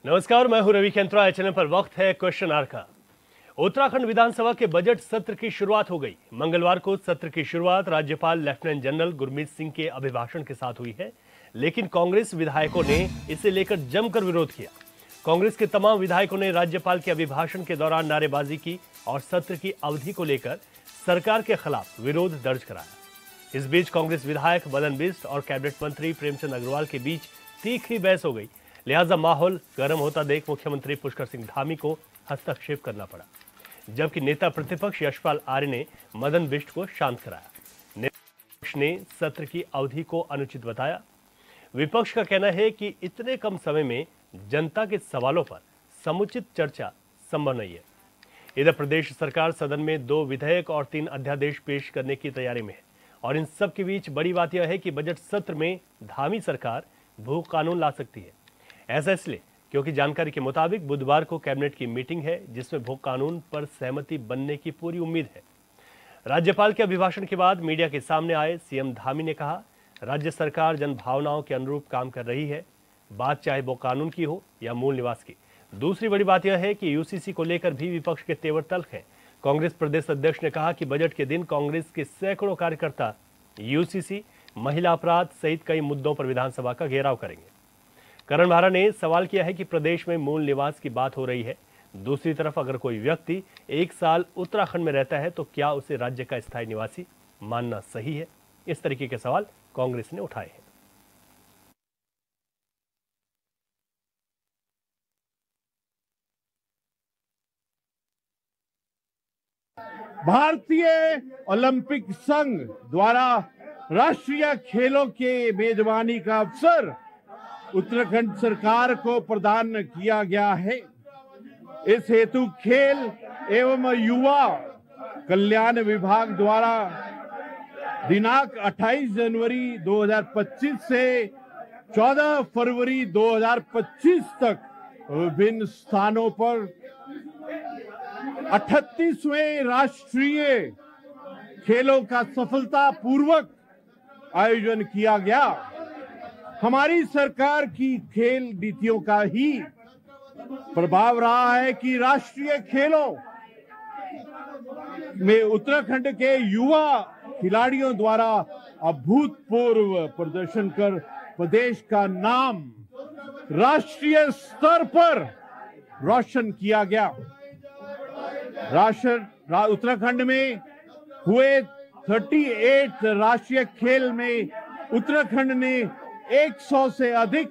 नमस्कार, मैं हूं रवि केंत्रा। चैनल पर वक्त है क्वेश्चन आवर का। उत्तराखंड विधानसभा के बजट सत्र की शुरुआत हो गई। मंगलवार को सत्र की शुरुआत राज्यपाल लेफ्टिनेंट जनरल गुरमीत सिंह के अभिभाषण के साथ हुई है, लेकिन कांग्रेस विधायकों ने इसे लेकर जमकर विरोध किया। कांग्रेस के तमाम विधायकों ने राज्यपाल के अभिभाषण के दौरान नारेबाजी की और सत्र की अवधि को लेकर सरकार के खिलाफ विरोध दर्ज कराया। इस बीच कांग्रेस विधायक मदन बिष्ट और कैबिनेट मंत्री प्रेमचंद अग्रवाल के बीच तीखी बहस हो गई। लिहाजा माहौल गर्म होता देख मुख्यमंत्री पुष्कर सिंह धामी को हस्तक्षेप करना पड़ा, जबकि नेता प्रतिपक्ष यशपाल आर्य ने मदन बिष्ट को शांत कराया। नेता प्रतिपक्ष ने सत्र की अवधि को अनुचित बताया। विपक्ष का कहना है कि इतने कम समय में जनता के सवालों पर समुचित चर्चा संभव नहीं है। इधर प्रदेश सरकार सदन में 2 विधेयक और 3 अध्यादेश पेश करने की तैयारी में है और इन सब के बीच बड़ी बात यह है कि बजट सत्र में धामी सरकार भू कानून ला सकती है। ऐसा इसलिए क्योंकि जानकारी के मुताबिक बुधवार को कैबिनेट की मीटिंग है, जिसमें भू कानून पर सहमति बनने की पूरी उम्मीद है। राज्यपाल के अभिभाषण के बाद मीडिया के सामने आए सीएम धामी ने कहा, राज्य सरकार जन भावनाओं के अनुरूप काम कर रही है, बात चाहे भू कानून की हो या मूल निवास की। दूसरी बड़ी बात यह है कि यूसीसी को लेकर भी विपक्ष के तेवर तल्ख हैं। कांग्रेस प्रदेश अध्यक्ष ने कहा कि बजट के दिन कांग्रेस के सैकड़ों कार्यकर्ता यूसीसी, महिला अपराध सहित कई मुद्दों पर विधानसभा का घेराव करेंगे। करण भारा ने सवाल किया है कि प्रदेश में मूल निवास की बात हो रही है, दूसरी तरफ अगर कोई व्यक्ति 1 साल उत्तराखंड में रहता है तो क्या उसे राज्य का स्थायी निवासी मानना सही है? इस तरीके के सवाल कांग्रेस ने उठाए हैं। भारतीय ओलंपिक संघ द्वारा राष्ट्रीय खेलों के मेजबानी का अवसर उत्तराखंड सरकार को प्रदान किया गया है। इस हेतु खेल एवं युवा कल्याण विभाग द्वारा दिनांक 28 जनवरी 2025 से 14 फरवरी 2025 तक विभिन्न स्थानों पर 38वें राष्ट्रीय खेलों का सफलतापूर्वक आयोजन किया गया। हमारी सरकार की खेल नीतियों का ही प्रभाव रहा है कि राष्ट्रीय खेलों में उत्तराखंड के युवा खिलाड़ियों द्वारा अभूतपूर्व प्रदर्शन कर प्रदेश का नाम राष्ट्रीय स्तर पर रोशन किया गया। उत्तराखंड में हुए 38 राष्ट्रीय खेल में उत्तराखंड ने 100 से अधिक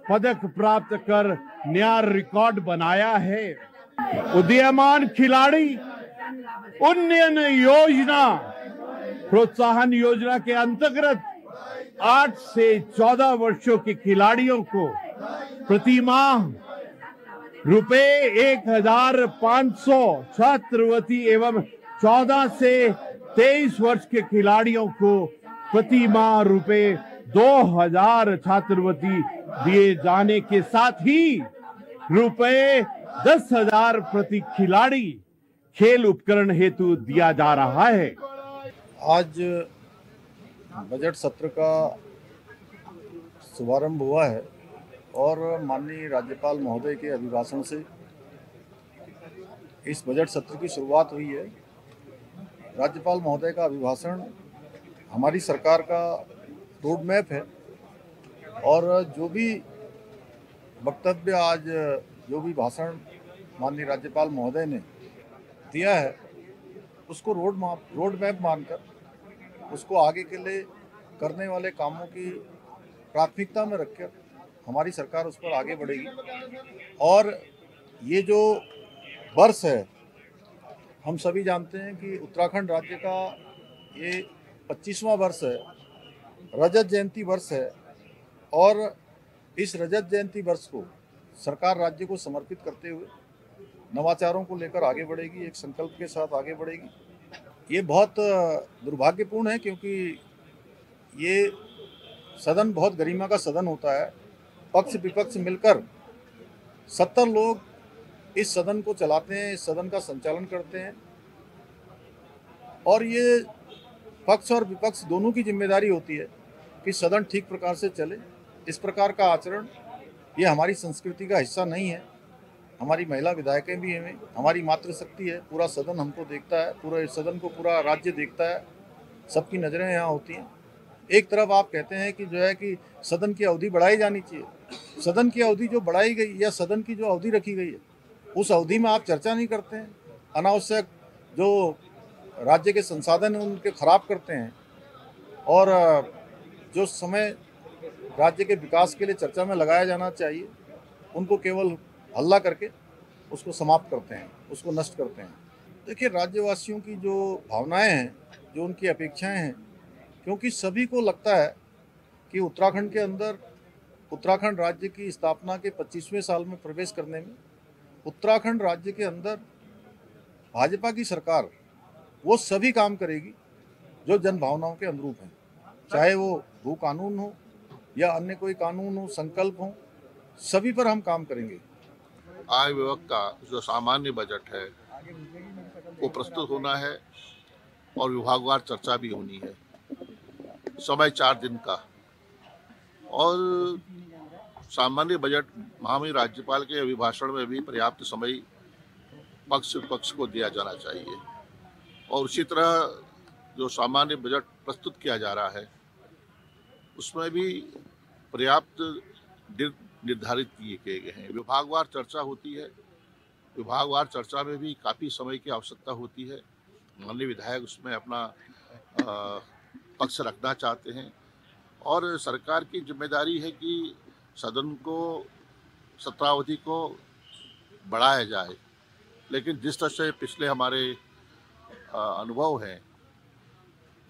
पदक प्राप्त कर नया रिकॉर्ड बनाया है। उदीयमान खिलाड़ी उन्नयन योजना प्रोत्साहन योजना के अंतर्गत 8 से 14 वर्षों के खिलाड़ियों को प्रति माह ₹1,500 छात्रवृत्ति एवं 14 से 23 वर्ष के खिलाड़ियों को प्रति माह ₹2,000 छात्रवृत्ति दिए जाने के साथ ही ₹10,000 प्रति खिलाड़ी खेल उपकरण हेतु दिया जा रहा है। आज बजट सत्र का शुभारंभ हुआ है और माननीय राज्यपाल महोदय के अभिभाषण से इस बजट सत्र की शुरुआत हुई है। राज्यपाल महोदय का अभिभाषण हमारी सरकार का रोड मैप है और जो भी वक्तव्य आज जो भी भाषण माननीय राज्यपाल महोदय ने दिया है उसको रोड मैप मानकर उसको आगे के लिए करने वाले कामों की प्राथमिकता में रखकर हमारी सरकार उस पर आगे बढ़ेगी। और ये जो वर्ष है, हम सभी जानते हैं कि उत्तराखंड राज्य का ये 25वां वर्ष है, रजत जयंती वर्ष है और इस रजत जयंती वर्ष को सरकार राज्य को समर्पित करते हुए नवाचारों को लेकर आगे बढ़ेगी, एक संकल्प के साथ आगे बढ़ेगी। ये बहुत दुर्भाग्यपूर्ण है क्योंकि ये सदन बहुत गरिमा का सदन होता है। पक्ष विपक्ष मिलकर 70 लोग इस सदन को चलाते हैं, इस सदन का संचालन करते हैं और ये पक्ष और विपक्ष दोनों की जिम्मेदारी होती है कि सदन ठीक प्रकार से चले। इस प्रकार का आचरण ये हमारी संस्कृति का हिस्सा नहीं है। हमारी महिला विधायकें भी हैं, हमारी मातृशक्ति है, पूरा सदन हमको देखता है, पूरे सदन को पूरा राज्य देखता है, सबकी नज़रें यहाँ होती हैं। एक तरफ आप कहते हैं कि जो है कि सदन की अवधि बढ़ाई जानी चाहिए, सदन की अवधि जो बढ़ाई गई या सदन की जो अवधि रखी गई है उस अवधि में आप चर्चा नहीं करते हैं, अनावश्यक जो राज्य के संसाधन हैं उनके खराब करते हैं और जो समय राज्य के विकास के लिए चर्चा में लगाया जाना चाहिए उनको केवल हल्ला करके उसको समाप्त करते हैं, उसको नष्ट करते हैं। देखिए, राज्यवासियों की जो भावनाएं हैं, जो उनकी अपेक्षाएं हैं, क्योंकि सभी को लगता है कि उत्तराखंड के अंदर उत्तराखंड राज्य की स्थापना के 25वें साल में प्रवेश करने में उत्तराखंड राज्य के अंदर भाजपा की सरकार वो सभी काम करेगी जो जन भावनाओं के अनुरूप हैं, चाहे वो भू कानून हो या अन्य कोई कानून हो, संकल्प हो, सभी पर हम काम करेंगे। आय विभाग का जो सामान्य बजट है वो प्रस्तुत होना है और विभागवार चर्चा भी होनी है। समय 4 दिन का और सामान्य बजट महामहिम राज्यपाल के अभिभाषण में भी पर्याप्त समय पक्ष विपक्ष को दिया जाना चाहिए और उसी तरह जो सामान्य बजट प्रस्तुत किया जा रहा है उसमें भी पर्याप्त निर्धारित किए गए हैं। विभागवार चर्चा होती है, विभागवार चर्चा में भी काफ़ी समय की आवश्यकता होती है। माननीय विधायक उसमें अपना पक्ष रखना चाहते हैं और सरकार की जिम्मेदारी है कि सदन को सत्रावधि को बढ़ाया जाए, लेकिन जिस तरह से पिछले हमारे अनुभव हैं,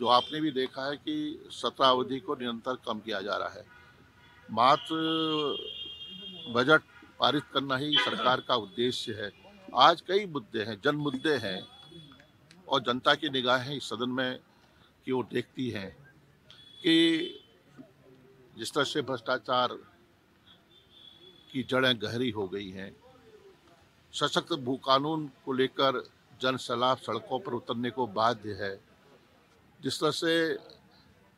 जो आपने भी देखा है कि सत्रावधि को निरंतर कम किया जा रहा है। मात्र बजट पारित करना ही सरकार का उद्देश्य है। आज कई मुद्दे हैं, जन मुद्दे हैं और जनता की निगाहें इस सदन में की ओर देखती हैं कि जिस तरह से भ्रष्टाचार की जड़ें गहरी हो गई हैं, सशक्त भू कानून को लेकर जन सैलाब सड़कों पर उतरने को बाध्य है, जिस तरह से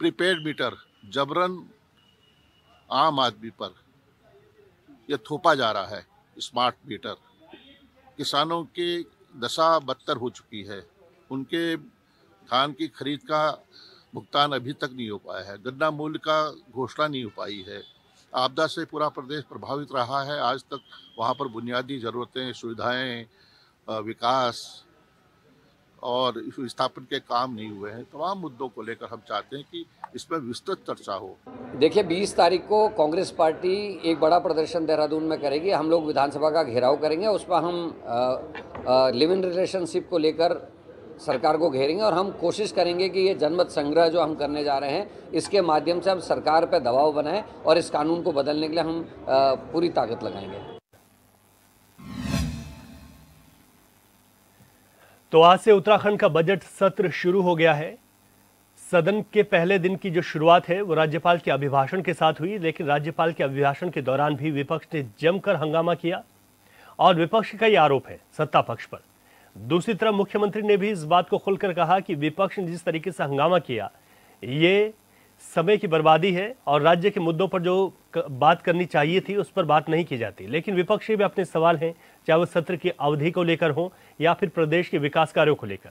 प्रीपेड मीटर जबरन आम आदमी पर यह थोपा जा रहा है, स्मार्ट मीटर, किसानों की दशा बदतर हो चुकी है। उनके धान की खरीद का भुगतान अभी तक नहीं हो पाया है, गन्ना मूल्य का घोषणा नहीं हो पाई है। आपदा से पूरा प्रदेश प्रभावित रहा है, आज तक वहाँ पर बुनियादी ज़रूरतें, सुविधाएं, विकास और विस्थापन के काम नहीं हुए हैं। तमाम मुद्दों को लेकर हम चाहते हैं कि इसमें विस्तृत चर्चा हो। देखिए, 20 तारीख को कांग्रेस पार्टी एक बड़ा प्रदर्शन देहरादून में करेगी। हम लोग विधानसभा का घेराव करेंगे, उस पर हम लिव इन रिलेशनशिप को लेकर सरकार को घेरेंगे और हम कोशिश करेंगे कि ये जनमत संग्रह जो हम करने जा रहे हैं इसके माध्यम से हम सरकार पर दबाव बनाएं और इस कानून को बदलने के लिए हम पूरी ताकत लगाएंगे। तो आज से उत्तराखंड का बजट सत्र शुरू हो गया है। सदन के पहले दिन की जो शुरुआत है वो राज्यपाल के अभिभाषण के साथ हुई, लेकिन राज्यपाल के अभिभाषण के दौरान भी विपक्ष ने जमकर हंगामा किया और विपक्ष का ये आरोप है सत्ता पक्ष पर। दूसरी तरफ मुख्यमंत्री ने भी इस बात को खुलकर कहा कि विपक्ष ने जिस तरीके से हंगामा किया ये समय की बर्बादी है और राज्य के मुद्दों पर जो बात करनी चाहिए थी उस पर बात नहीं की जाती। लेकिन विपक्ष के भी अपने सवाल हैं, चाहे वो सत्र की अवधि को लेकर हो या फिर प्रदेश के विकास कार्यों को लेकर।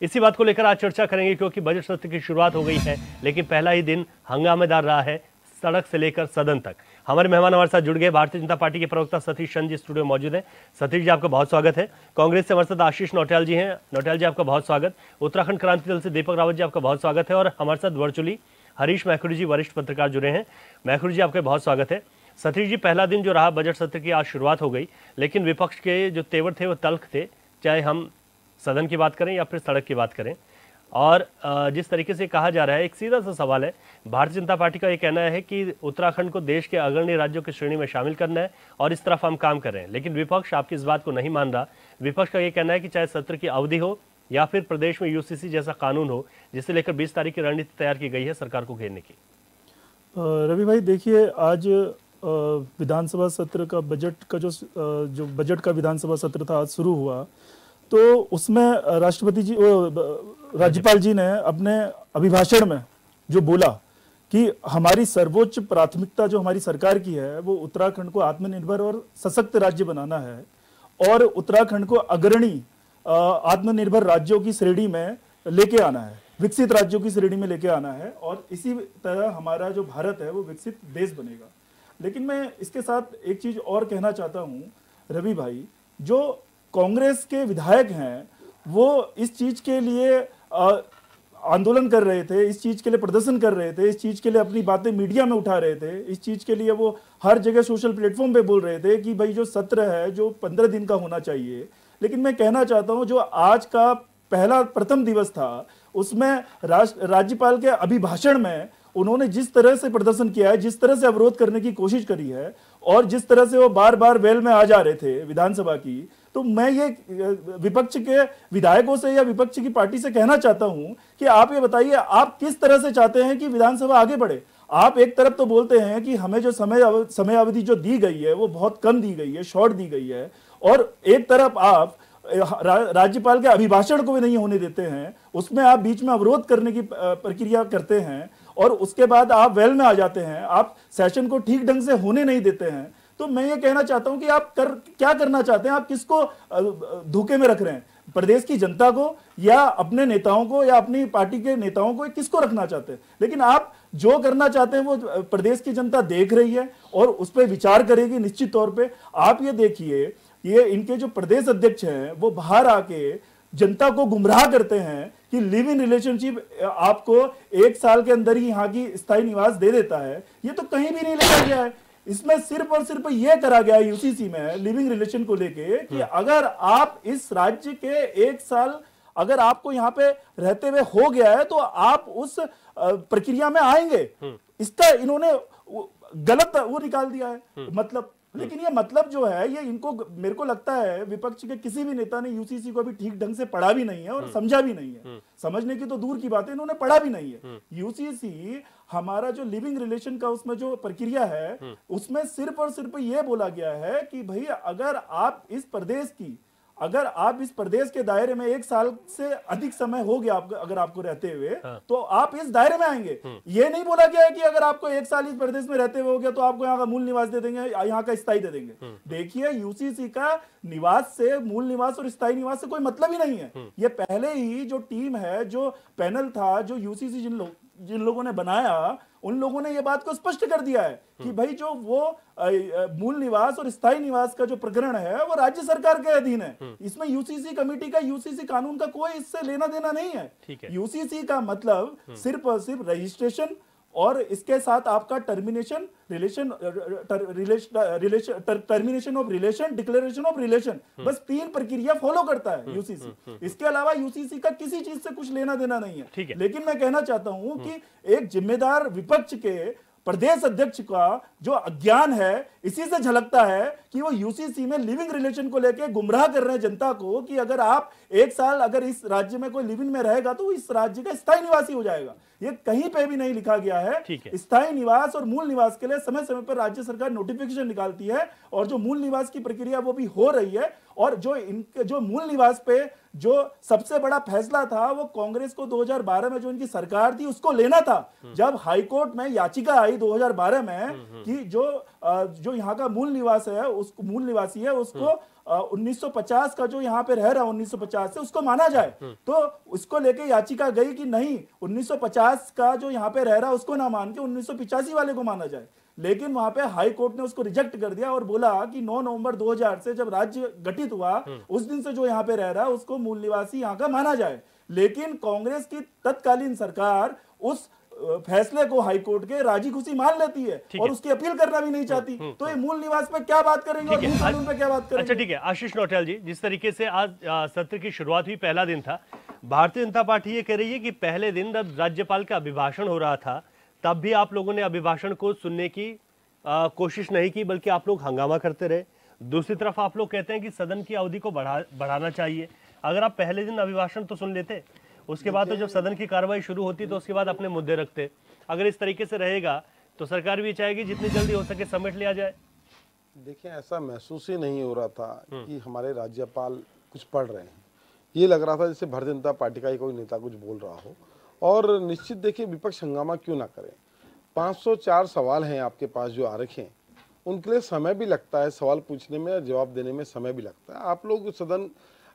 इसी बात को लेकर आज चर्चा करेंगे, क्योंकि बजट सत्र की शुरुआत हो गई है, लेकिन पहला ही दिन हंगामेदार रहा है, सड़क से लेकर सदन तक। हमारे मेहमान हमारे साथ जुड़ गए, भारतीय जनता पार्टी के प्रवक्ता सतीश चंद जी स्टूडियो मौजूद हैं। सतीश जी, आपका बहुत स्वागत है। कांग्रेस से हमारे साथ आशीष नौटियाल जी हैं। नौटियाल जी, आपका बहुत स्वागत। उत्तराखंड क्रांति दल से दीपक रावत जी, आपका बहुत स्वागत है। और हमारे साथ वर्चुअली हरीश मैखुरी जी, वरिष्ठ पत्रकार जुड़े हैं। मैखुरी जी, आपका बहुत स्वागत है। सतीश जी, पहला दिन जो रहा बजट सत्र की आज शुरुआत हो गई, लेकिन विपक्ष के जो तेवर थे वो तल्ख थे, चाहे हम सदन की बात करें या फिर सड़क की बात करें। और जिस तरीके से कहा जा रहा है, एक सीधा सा सवाल है, भारतीय जनता पार्टी का ये कहना है कि उत्तराखंड को देश के अग्रणी राज्यों की श्रेणी में शामिल करना है और इस तरफ हम काम कर रहे हैं, लेकिन विपक्ष आपकी इस बात को नहीं मान रहा। विपक्ष का ये कहना है कि चाहे सत्र की अवधि हो या फिर प्रदेश में यूसीसी जैसा कानून हो, जिसे लेकर 20 तारीख की रणनीति तैयार की गई है सरकार को घेरने की। रवि भाई, देखिए, आज विधानसभा सत्र का बजट का जो बजट का विधानसभा सत्र था आज शुरू हुआ, तो उसमें राज्यपाल जी ने अपने अभिभाषण में जो बोला कि हमारी सर्वोच्च प्राथमिकता जो हमारी सरकार की है वो उत्तराखंड को आत्मनिर्भर और सशक्त राज्य बनाना है और उत्तराखंड को अग्रणी आत्मनिर्भर राज्यों की श्रेणी में लेके आना है, विकसित राज्यों की श्रेणी में लेके आना है और इसी तरह हमारा जो भारत है वो विकसित देश बनेगा। लेकिन मैं इसके साथ एक चीज और कहना चाहता हूं रवि भाई, जो कांग्रेस के विधायक हैं वो इस चीज के लिए आंदोलन कर रहे थे, इस चीज के लिए प्रदर्शन कर रहे थे, इस चीज के लिए अपनी बातें मीडिया में उठा रहे थे, इस चीज के लिए वो हर जगह सोशल प्लेटफॉर्म पे बोल रहे थे कि भाई जो सत्र है जो 15 दिन का होना चाहिए। लेकिन मैं कहना चाहता हूं जो आज का प्रथम दिवस था उसमें राज्यपाल के अभिभाषण में उन्होंने जिस तरह से प्रदर्शन किया है, जिस तरह से अवरोध करने की कोशिश करी है और जिस तरह से वो बार बार वेल में आ जा रहे थे विधानसभा की, तो मैं ये विपक्ष के विधायकों से या विपक्ष की पार्टी से कहना चाहता हूं कि आप ये बताइए आप किस तरह से चाहते हैं कि विधानसभा आगे बढ़े। आप एक तरफ तो बोलते हैं कि हमें जो समय अवधि जो दी गई है वो बहुत कम दी गई है, शॉर्ट दी गई है, और एक तरफ आप राज्यपाल के अभिभाषण को भी नहीं होने देते हैं, उसमें आप बीच में अवरोध करने की प्रक्रिया करते हैं और उसके बाद आप वेल में आ जाते हैं, आप सेशन को ठीक ढंग से होने नहीं देते हैं। तो मैं ये कहना चाहता हूं कि आप क्या करना चाहते हैं, आप किसको धोखे में रख रहे हैं, प्रदेश की जनता को या अपने नेताओं को या अपनी पार्टी के नेताओं को, किसको रखना चाहते हैं। लेकिन आप जो करना चाहते हैं वो प्रदेश की जनता देख रही है और उस पर विचार करेगी निश्चित तौर पे। आप ये देखिए, ये इनके जो प्रदेश अध्यक्ष हैं वो बाहर आके जनता को गुमराह करते हैं कि लिव इन रिलेशनशिप आपको 1 साल के अंदर ही यहाँ की स्थायी निवास दे देता है। ये तो कहीं भी नहीं लिखा गया है, इसमें सिर्फ और सिर्फ यह करा गया है यूसीसी में लिविंग रिलेशन को लेके कि अगर आप इस राज्य के 1 साल अगर आपको यहाँ पे रहते हुए हो गया है तो आप उस प्रक्रिया में आएंगे। इसका इन्होंने गलत वो निकाल दिया है मतलब। लेकिन ये मतलब जो है ये इनको, मेरे को लगता है विपक्ष के किसी भी नेता ने यूसीसी को अभी ठीक ढंग से पढ़ा भी नहीं है और समझा भी नहीं है। समझने की तो दूर की बात है, इन्होंने पढ़ा भी नहीं है। यूसीसी हमारा जो लिविंग रिलेशन का उसमें जो प्रक्रिया है उसमें सिर्फ और सिर्फ ये बोला गया है कि भाई अगर आप इस प्रदेश के दायरे में 1 साल से अधिक समय हो गया अगर आपको रहते हुए तो आप इस दायरे में आएंगे। ये नहीं बोला गया है कि अगर आपको 1 साल इस प्रदेश में रहते हुए हो गया तो आपको यहाँ का मूल निवास दे देंगे, यहाँ का स्थायी दे देंगे। देखिए यूसीसी का निवास से, मूल निवास और स्थायी निवास से कोई मतलब ही नहीं है। ये पहले ही जो टीम है, जो पैनल था, जो यूसीसी जिन लोगों ने बनाया उन लोगों ने ये बात को स्पष्ट कर दिया है कि भाई जो वो मूल निवास और स्थायी निवास का जो प्रकरण है वो राज्य सरकार के अधीन है। इसमें यूसीसी कमेटी का, यूसीसी कानून का कोई इससे लेना देना नहीं है। यूसीसी का मतलब सिर्फ और सिर्फ रजिस्ट्रेशन और इसके साथ आपका termination of relation, declaration of relation, बस 3 प्रक्रिया फॉलो करता है यूसीसी। इसके अलावा यूसीसी का किसी चीज से कुछ लेना देना नहीं है। लेकिन मैं कहना चाहता हूं कि एक जिम्मेदार विपक्ष के प्रदेश अध्यक्ष का जो अज्ञान है इसी से झलकता है कि वो यूसीसी में लिविंग रिलेशन को लेकर गुमराह कर रहे हैं जनता को कि अगर आप 1 साल अगर इस राज्य में कोई लिविंग में रहेगा तो इस राज्य का स्थायी निवासी हो जाएगा। ये कहीं पे भी नहीं लिखा गया है। स्थायी निवास और मूल निवास के लिए समय समय पर राज्य सरकार नोटिफिकेशन निकालती है और जो मूल निवास की प्रक्रिया वो भी हो रही है। और जो मूल निवास पे जो सबसे बड़ा फैसला था वो कांग्रेस को 2012 में जो इनकी सरकार थी उसको लेना था। जब हाईकोर्ट में याचिका आई 2012 में कि जो यहाँ का मूल निवास है, उसको मूल निवासी है, उसको 1950 का जो यहाँ पे रह रहा है 1950 से उसको माना जाए। तो उसको लेके याचिका गई कि नहीं, 1950 का जो यहाँ पे रह रहा है उसको ना मान के 1985 वाले को माना जाए। लेकिन वहां पे हाई कोर्ट ने उसको रिजेक्ट कर दिया और बोला कि 9 नवंबर 2000 से जब राज्य गठित हुआ उस दिन से जो यहाँ पे रह रहा है उसको मूल निवासी यहाँ का माना जाए। लेकिन कांग्रेस की तत्कालीन सरकार उस फैसले को हाईकोर्ट के राजी खुशी मान लेती है और उसकी अपील करना भी नहीं चाहती। तो ये मूल निवास पे क्या बात करेंगे और मूल कानून पे क्या बात करेंगे। अच्छा ठीक है आशीष नौटियाल जी, जिस तरीके से आज सत्र की शुरुआत हुई, पहला दिन था, भारतीय जनता पार्टी ये कह रही है कि पहले दिन जब राज्यपाल का अभिभाषण हो रहा था तब भी आप लोगों ने अभिभाषण को सुनने की कोशिश नहीं की, बल्कि आप लोग हंगामा करते रहे। दूसरी तरफ आप लोग कहते हैं कि सदन की अवधि को बढ़ाना चाहिए। अगर आप पहले दिन अभिभाषण तो सुन लेते, उसके बाद तो जब सदन की कार्रवाई शुरू होती तो उसके बाद अपने मुद्दे रखते। अगर इस तरीके से रहेगा तो सरकार भी चाहेगी जितनी जल्दी हो सके समेट लिया जाए। देखिए ऐसा महसूस ही नहीं हो रहा था कि हमारे राज्यपाल कुछ पढ़ रहे हैं। ये लग रहा था जैसे भारतीय जनता पार्टी का ही कोई नेता कुछ बोल रहा हो। और निश्चित देखिए विपक्ष हंगामा क्यों ना करे, 504 सवाल हैं आपके पास जो आ रखे हैं, उनके लिए समय भी लगता है, सवाल पूछने में और जवाब देने में समय भी लगता है।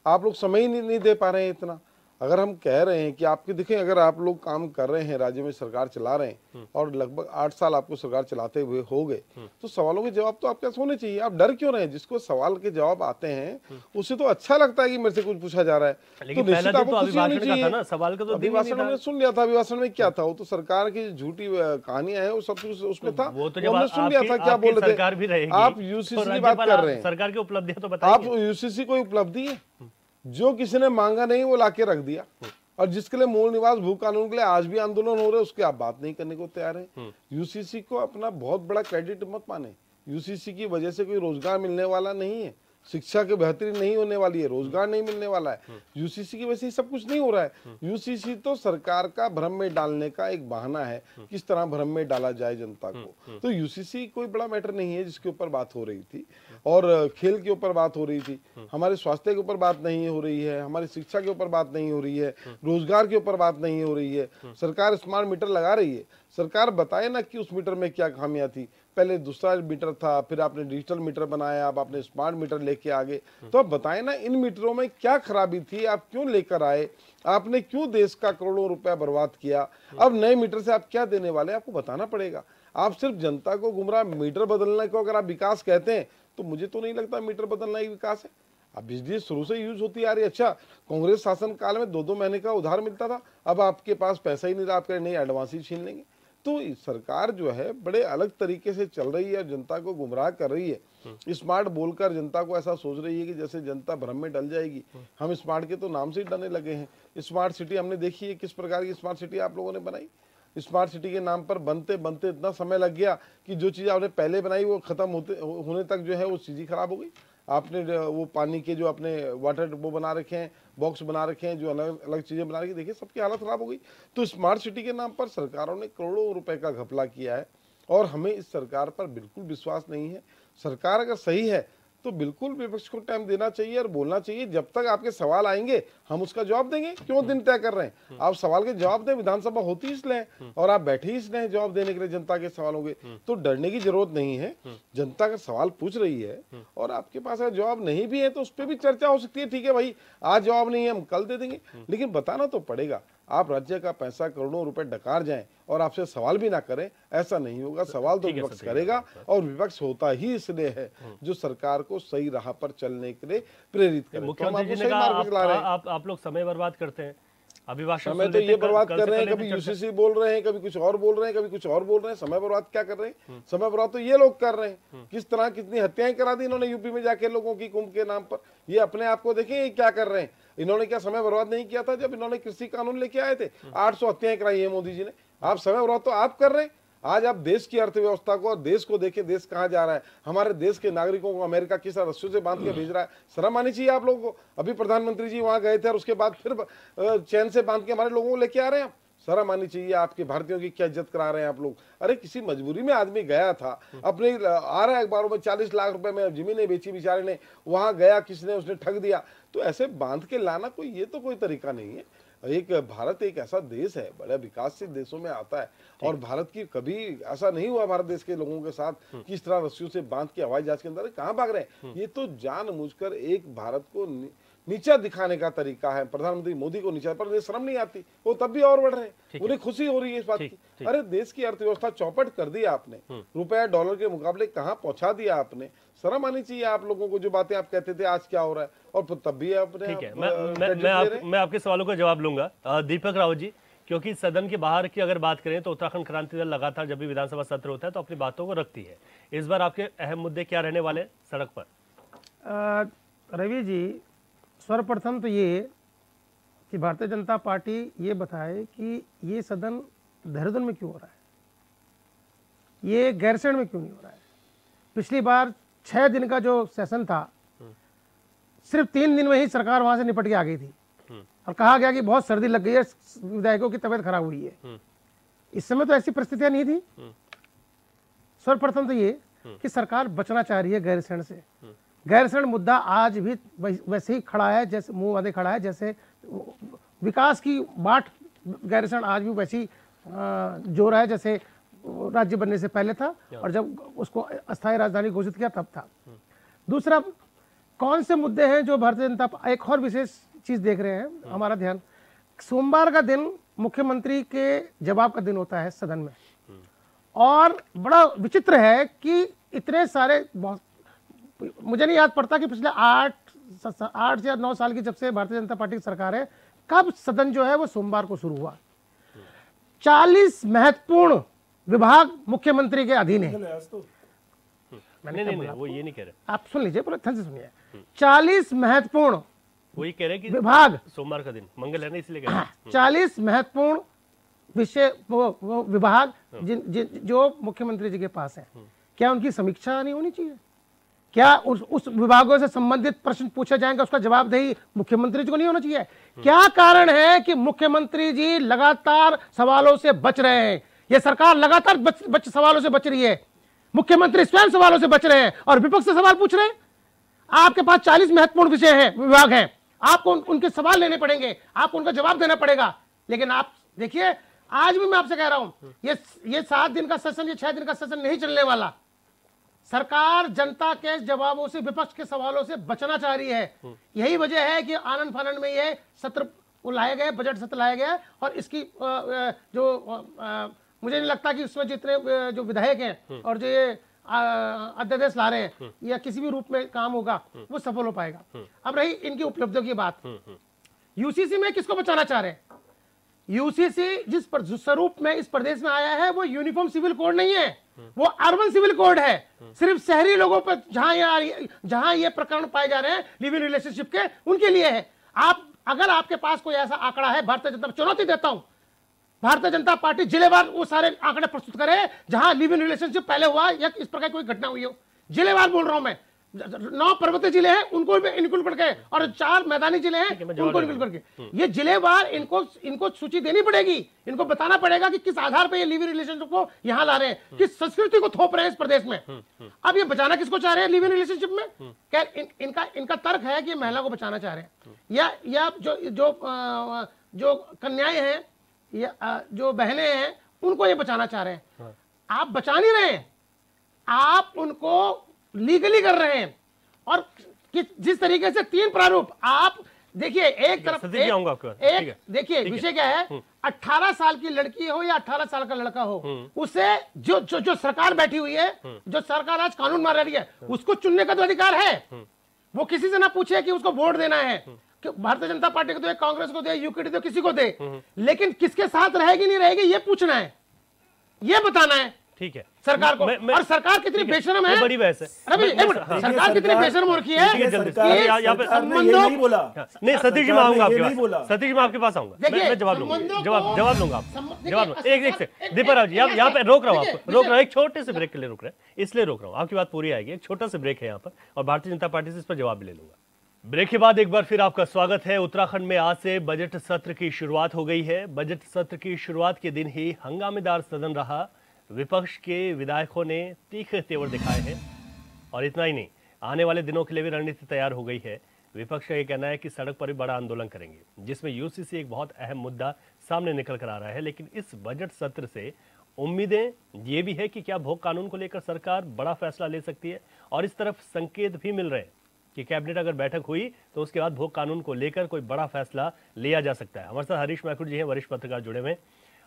आप लोग समय ही नहीं दे पा रहे हैं इतना। अगर हम कह रहे हैं कि आपके देखें, अगर आप लोग काम कर रहे हैं, राज्य में सरकार चला रहे हैं और लगभग 8 साल आपको सरकार चलाते हुए हो गए, तो सवालों के जवाब तो आपके पास होने चाहिए। आप डर क्यों रहे हैं? जिसको सवाल के जवाब आते हैं उसे तो अच्छा लगता है कि मेरे से कुछ पूछा जा रहा है, लेकिन तो निश्चित आपको खुशी होनी चाहिए। ना, सवाल का तो अभिभाषण हमने सुन लिया था। अभिभाषण में क्या था? वो तो सरकार की झूठी कहानियां हैं, वो सब कुछ उसमें था। वो तो जब हमने सुन लिया था क्या बोल रहे थे। आप यूसीसी की बात कर रहे हैं, सरकार की उपलब्धियां तो बताइए। आप यूसीसी कोई उपलब्धि है? जो किसी ने मांगा नहीं वो लाके रख दिया, और जिसके लिए मूल निवास भू कानून के लिए आज भी आंदोलन हो रहे हैं, उसकी आप बात नहीं करने को तैयार है। यूसीसी को अपना बहुत बड़ा क्रेडिट मत माने। यूसीसी की वजह से कोई रोजगार मिलने वाला नहीं है, शिक्षा की बेहतरी नहीं होने वाली है, रोजगार नहीं मिलने वाला है। यूसीसी की वजह से सब कुछ नहीं हो रहा है। यूसीसी तो सरकार का भ्रम में डालने का एक बहाना है, किस तरह भ्रम में डाला जाए जनता को। तो यूसीसी कोई बड़ा मैटर नहीं है जिसके ऊपर बात हो रही थी, और खेल के ऊपर बात हो रही थी, हमारे स्वास्थ्य के ऊपर बात नहीं हो रही है, हमारी शिक्षा के ऊपर बात नहीं हो रही है, रोजगार के ऊपर बात नहीं हो रही है। सरकार स्मार्ट मीटर लगा रही है, सरकार बताए ना कि उस मीटर में क्या खामियां थी। पहले दूसरा मीटर था, फिर आपने डिजिटल मीटर बनाया, अब आपने स्मार्ट मीटर लेके आगे, तो अब बताएं ना इन मीटरों में क्या खराबी थी, आप क्यों लेकर आए, आपने क्यों देश का करोड़ों रुपया बर्बाद किया। अब नए मीटर से आप क्या देने वाले, आपको बताना पड़ेगा। आप सिर्फ जनता को गुमराह, मीटर बदलने को अगर आप विकास कहते हैं तो मुझे तो नहीं लगता मीटर बदलना ही विकास है। अब बिजली शुरू से यूज होती आ रही है। अच्छा, कांग्रेस शासन काल में 2-2 महीने का उधार मिलता था, अब आपके पास पैसा ही नहीं रहा, आप कह नहीं एडवांस ही छीन लेंगे। तो सरकार जो है बड़े अलग तरीके से चल रही है, जनता को गुमराह कर रही है। स्मार्ट बोलकर जनता को ऐसा सोच रही है कि जैसे जनता भ्रम में डल जाएगी। हम स्मार्ट के तो नाम से ही डरने लगे हैं। स्मार्ट सिटी हमने देखी है, किस प्रकार की स्मार्ट सिटी आप लोगों ने बनाई। स्मार्ट सिटी के नाम पर बनते बनते इतना समय लग गया कि जो चीज़ आपने पहले बनाई वो खत्म होने तक जो है वो चीज़ ही खराब हो गई। आपने वो पानी के जो अपने वाटर वो बना रखे हैं, बॉक्स बना रखे हैं, जो अलग अलग चीज़ें बना रखी, देखिए सबकी हालत ख़राब हो गई। तो स्मार्ट सिटी के नाम पर सरकारों ने करोड़ों रुपए का घपला किया है, और हमें इस सरकार पर बिल्कुल विश्वास नहीं है। सरकार अगर सही है तो बिल्कुल विपक्ष को टाइम देना चाहिए और बोलना चाहिए। जब तक आपके सवाल आएंगे हम उसका जवाब देंगे। क्यों दिन तय कर रहे हैं? आप सवाल के जवाब दें। विधानसभा होती इसलिए और आप बैठे ही इसलिए जवाब देने के लिए जनता के सवालों के, तो डरने की जरूरत नहीं है। जनता का सवाल पूछ रही है और आपके पास अगर जवाब नहीं भी है तो उस पर भी चर्चा हो सकती है। ठीक है भाई, आज जवाब नहीं है, हम कल दे देंगे, लेकिन बताना तो पड़ेगा। आप राज्य का पैसा करोड़ों रुपए डकार जाएं और आपसे सवाल भी ना करें, ऐसा नहीं होगा। सवाल तो विपक्ष करेगा, और विपक्ष होता ही इसलिए है जो सरकार को सही राह पर चलने के लिए प्रेरित करे। मुख्यमंत्री जी ने कहा आप लोग समय बर्बाद करते हैं, अभिभाषण समय तो ये बर्बाद कर रहे हैं, कभी यूसीसी बोल रहे हैं, कभी कुछ और बोल रहे हैं, कभी कुछ और बोल रहे हैं। समय बर्बाद क्या कर रहे हैं? समय बर्बाद तो ये लोग कर रहे हैं। किस तरह कितनी हत्याएं करा दी इन्होंने यूपी में जाके लोगों की कुंभ के नाम पर। ये अपने आप को देखिए क्या कर रहे हैं। इन्होंने क्या समय बर्बाद नहीं किया था जब इन्होंने कृषि कानून लेके आए थे? 800 हत्याएं कराई है मोदी जी ने। आप समय बर्बाद तो आप कर रहे हैं। आज आप देश की अर्थव्यवस्था को और देश को देखें, देश कहां जा रहा है। हमारे देश के नागरिकों को अमेरिका किस रस्सियों से बांध के भेज रहा है। शर्म आनी चाहिए आप लोगों को। अभी प्रधानमंत्री जी वहां गए थे और उसके बाद फिर चैन से बांध के हमारे लोगों को लेके आ रहे हैं। शर्म आनी चाहिए। आपके भारतीयों की क्या इज्जत करा रहे हैं आप लोग। अरे किसी मजबूरी में आदमी गया था, अपने आ रहा है अखबारों में 40 लाख रुपए में जमीनें बेची बेचारे ने, वहां गया किसने, उसने ठग दिया। तो ऐसे बांध के लाना कोई, ये तो कोई तरीका नहीं है। एक भारत एक ऐसा देश है, बड़ा विकासशील देशों में आता है, और भारत की कभी ऐसा नहीं हुआ भारत देश के लोगों के साथ कि इस तरह रस्सियों से बांध के हवाई जहाज के अंदर कहां भाग रहे हैं। ये तो जानबूझकर एक भारत को नीचा दिखाने का तरीका है। प्रधानमंत्री मोदी को नीचा, पर शर्म नहीं आती, वो तब भी और बढ़ रहे हैं। उन्हें खुशी हो रही है इस बात की। अरे देश की अर्थव्यवस्था चौपट कर दी आपने, रुपया डॉलर के मुकाबले कहां पहुंचा दिया आपने। शर्म आनी चाहिए आप लोगों को। जो बातें आप कहते थे आज क्या हो रहा है, और तब भी आपने। ठीक है, मैं आपके सवालों का जवाब लूंगा। दीपक रावत जी, क्योंकि सदन के बाहर की अगर बात करें तो उत्तराखंड क्रांति दल लगातार जब भी विधानसभा सत्र होता है तो अपनी बातों को रखती है। इस बार आपके अहम मुद्दे क्या रहने वाले सड़क पर? रवि जी, सर्वप्रथम तो ये कि भारतीय जनता पार्टी ये बताए कि ये सदन देहरादून में क्यों हो रहा है, ये गैरसैंण में क्यों नहीं हो रहा है। पिछली बार 6 दिन का जो सेशन था, सिर्फ 3 दिन में ही सरकार वहां से निपट के आ गई थी, और कहा गया कि बहुत सर्दी लग गई है, विधायकों की तबीयत खराब हुई है। इस समय तो ऐसी परिस्थितियां नहीं थी। सर्वप्रथम तो ये कि सरकार बचना चाह रही है गैरसैंण से। गैरसैंण मुद्दा आज भी वैसे ही खड़ा है, जैसे मुंह वादे खड़ा है, जैसे विकास की बाट गैरसैंण आज भी वैसी जो रहा है जैसे राज्य बनने से पहले था और जब उसको अस्थायी राजधानी घोषित किया तब था। दूसरा, कौन से मुद्दे हैं जो भारतीय जनता, एक और विशेष चीज देख रहे हैं, हमारा ध्यान, सोमवार का दिन मुख्यमंत्री के जवाब का दिन होता है सदन में, और बड़ा विचित्र है कि इतने सारे, मुझे नहीं याद पड़ता कि पिछले 8 या 9 साल की जब से भारतीय जनता पार्टी की सरकार है, कब सदन जो है वो सोमवार को शुरू हुआ। 40 महत्वपूर्ण विभाग मुख्यमंत्री के अधीन है। नहीं, वो ये नहीं कह रहे, आप सुन लीजिए, पूरा ध्यान से सुनिए। 40 महत्वपूर्ण, वो ये कह रहे कि विभाग, सोमवार का दिन मंगल है ना, इसलिए कह रहे हैं। 40 महत्वपूर्ण विषय, वो विभाग जो मुख्यमंत्री जी के पास है, क्या उनकी समीक्षा नहीं होनी चाहिए? क्या उस विभागों से संबंधित प्रश्न पूछे जाएंगे, उसका जवाबदेही मुख्यमंत्री जी को नहीं होना चाहिए? क्या कारण है कि मुख्यमंत्री जी लगातार सवालों से बच रहे हैं? यह सरकार लगातार सवालों से बच रही है, मुख्यमंत्री स्वयं सवालों से बच रहे हैं और विपक्ष से सवाल पूछ रहे हैं। आपके पास 40 महत्वपूर्ण विषय हैं, विभाग हैं, आपको उनके सवाल लेने पड़ेंगे, आपको उनका जवाब देना पड़ेगा। लेकिन आप देखिए, आज भी मैं आपसे कह रहा हूं, ये 7 दिन का सेशन, ये 6 दिन का सेशन नहीं चलने वाला। सरकार जनता के जवाबों से, विपक्ष के सवालों से बचना चाह रही है। यही वजह है कि आनंद फानंद में ये सत्र लाए गए, बजट सत्र लाया गया, और इसकी मुझे नहीं लगता कि उसमें जितने जो विधायक हैं और जो ये अध्यादेश ला रहे हैं या किसी भी रूप में काम होगा, वो सफल हो पाएगा। अब रही इनकी उपलब्धियों की बात, यूसीसी में किसको बचाना चाह रहे हैं? यूसीसी जिस स्वरूप में इस प्रदेश में आया है, वो यूनिफॉर्म सिविल कोड नहीं है, वो अर्बन सिविल कोड है। सिर्फ शहरी लोगों पर जहां ये प्रकरण पाए जा रहे हैं लिव इन रिलेशनशिप के, उनके लिए है। अगर आपके पास कोई ऐसा आंकड़ा है, भारतीय जनता, चुनौती देता हूं, भारतीय जनता पार्टी जिलेवार वो सारे आंकड़े प्रस्तुत करे जहां लिव इन रिलेशनशिप पहले हुआ या इस प्रकार कोई घटना हुई हो। जिलेवार बोल रहा हूं मैं, 9 पर्वतीय जिले हैं उनको भी इंक्लूड करके, और 4 मैदानी जिले हैं उनको इंक्लूड करके, ये जिलेवार इनको सूची देनी पड़ेगी। इनको बताना पड़ेगा कि किस आधार पर ये लिव इन रिलेशनशिप को यहां ला रहे हैं, किस संस्कृति को थोप रहे हैं इस प्रदेश में। अब ये बचाना किसको चाह रहे हैं लिव इन रिलेशनशिप में? क्या इनका तर्क है कि महिला को बचाना चाह रहे हैं, या जो कन्याएं हैं या जो बहनें हैं उनको ये बचाना चाह रहे हैं? आप बचा नहीं रहे हैं, आप उनको लीगली कर रहे हैं। और जिस तरीके से 3 प्रारूप, आप देखिए, एक तरफ देखिए विषय क्या है, 18 साल की लड़की हो या 18 साल का लड़का हो, उसे जो सरकार बैठी हुई है, जो सरकार आज कानून मार रही है, उसको चुनने का तो अधिकार है। वो किसी से ना पूछे कि उसको वोट देना है, कि भारतीय जनता पार्टी को दे, कांग्रेस को दे, यूकेडी दे, किसी को दे, लेकिन किसके साथ रहेगी नहीं रहेगी ये पूछना है, ये बताना है। ठीक है, सरकार को। और सरकार कितनी बेशरम है, बड़ी बहस है। सरकार कितनी बेशरम हो रखी है। यहाँ पे नहीं, सतीश जी मैं आऊंगा आपके पास, सतीश जी मैं आपके पास आऊंगा, मैं जवाब लूंगा, जवाब लूंगा आप जवाब। एक सेकंड दीपा जी, यहाँ पे रोक रहा हूँ आपको, रोक रहा हूँ, एक छोटे से ब्रेक के लिए रोक रहे हैं, इसलिए रोक रहा हूँ, आपकी बात पूरी आएगी, एक छोटा सा ब्रेक है यहाँ पर, और भारतीय जनता पार्टी से इस पर जवाब भी ले लूंगा। ब्रेक के बाद एक बार फिर आपका स्वागत है। उत्तराखंड में आज से बजट सत्र की शुरुआत हो गई है। बजट सत्र की शुरुआत के दिन ही हंगामेदार सदन रहा। विपक्ष के विधायकों ने तीखे तेवर दिखाए हैं, और इतना ही नहीं, आने वाले दिनों के लिए भी रणनीति तैयार हो गई है। विपक्ष का ये कहना है कि सड़क पर भी बड़ा आंदोलन करेंगे, जिसमें यूसीसी एक बहुत अहम मुद्दा सामने निकल कर आ रहा है। लेकिन इस बजट सत्र से उम्मीदें ये भी है कि क्या भोग कानून को लेकर सरकार बड़ा फैसला ले सकती है, और इस तरफ संकेत भी मिल रहे हैं कि कैबिनेट अगर बैठक हुई तो उसके बाद भोग कानून को लेकर कोई बड़ा फैसला लिया जा सकता है। हमारे साथ हरीश मैखुर जी हैं, वरिष्ठ पत्रकार जुड़े हुए हैं।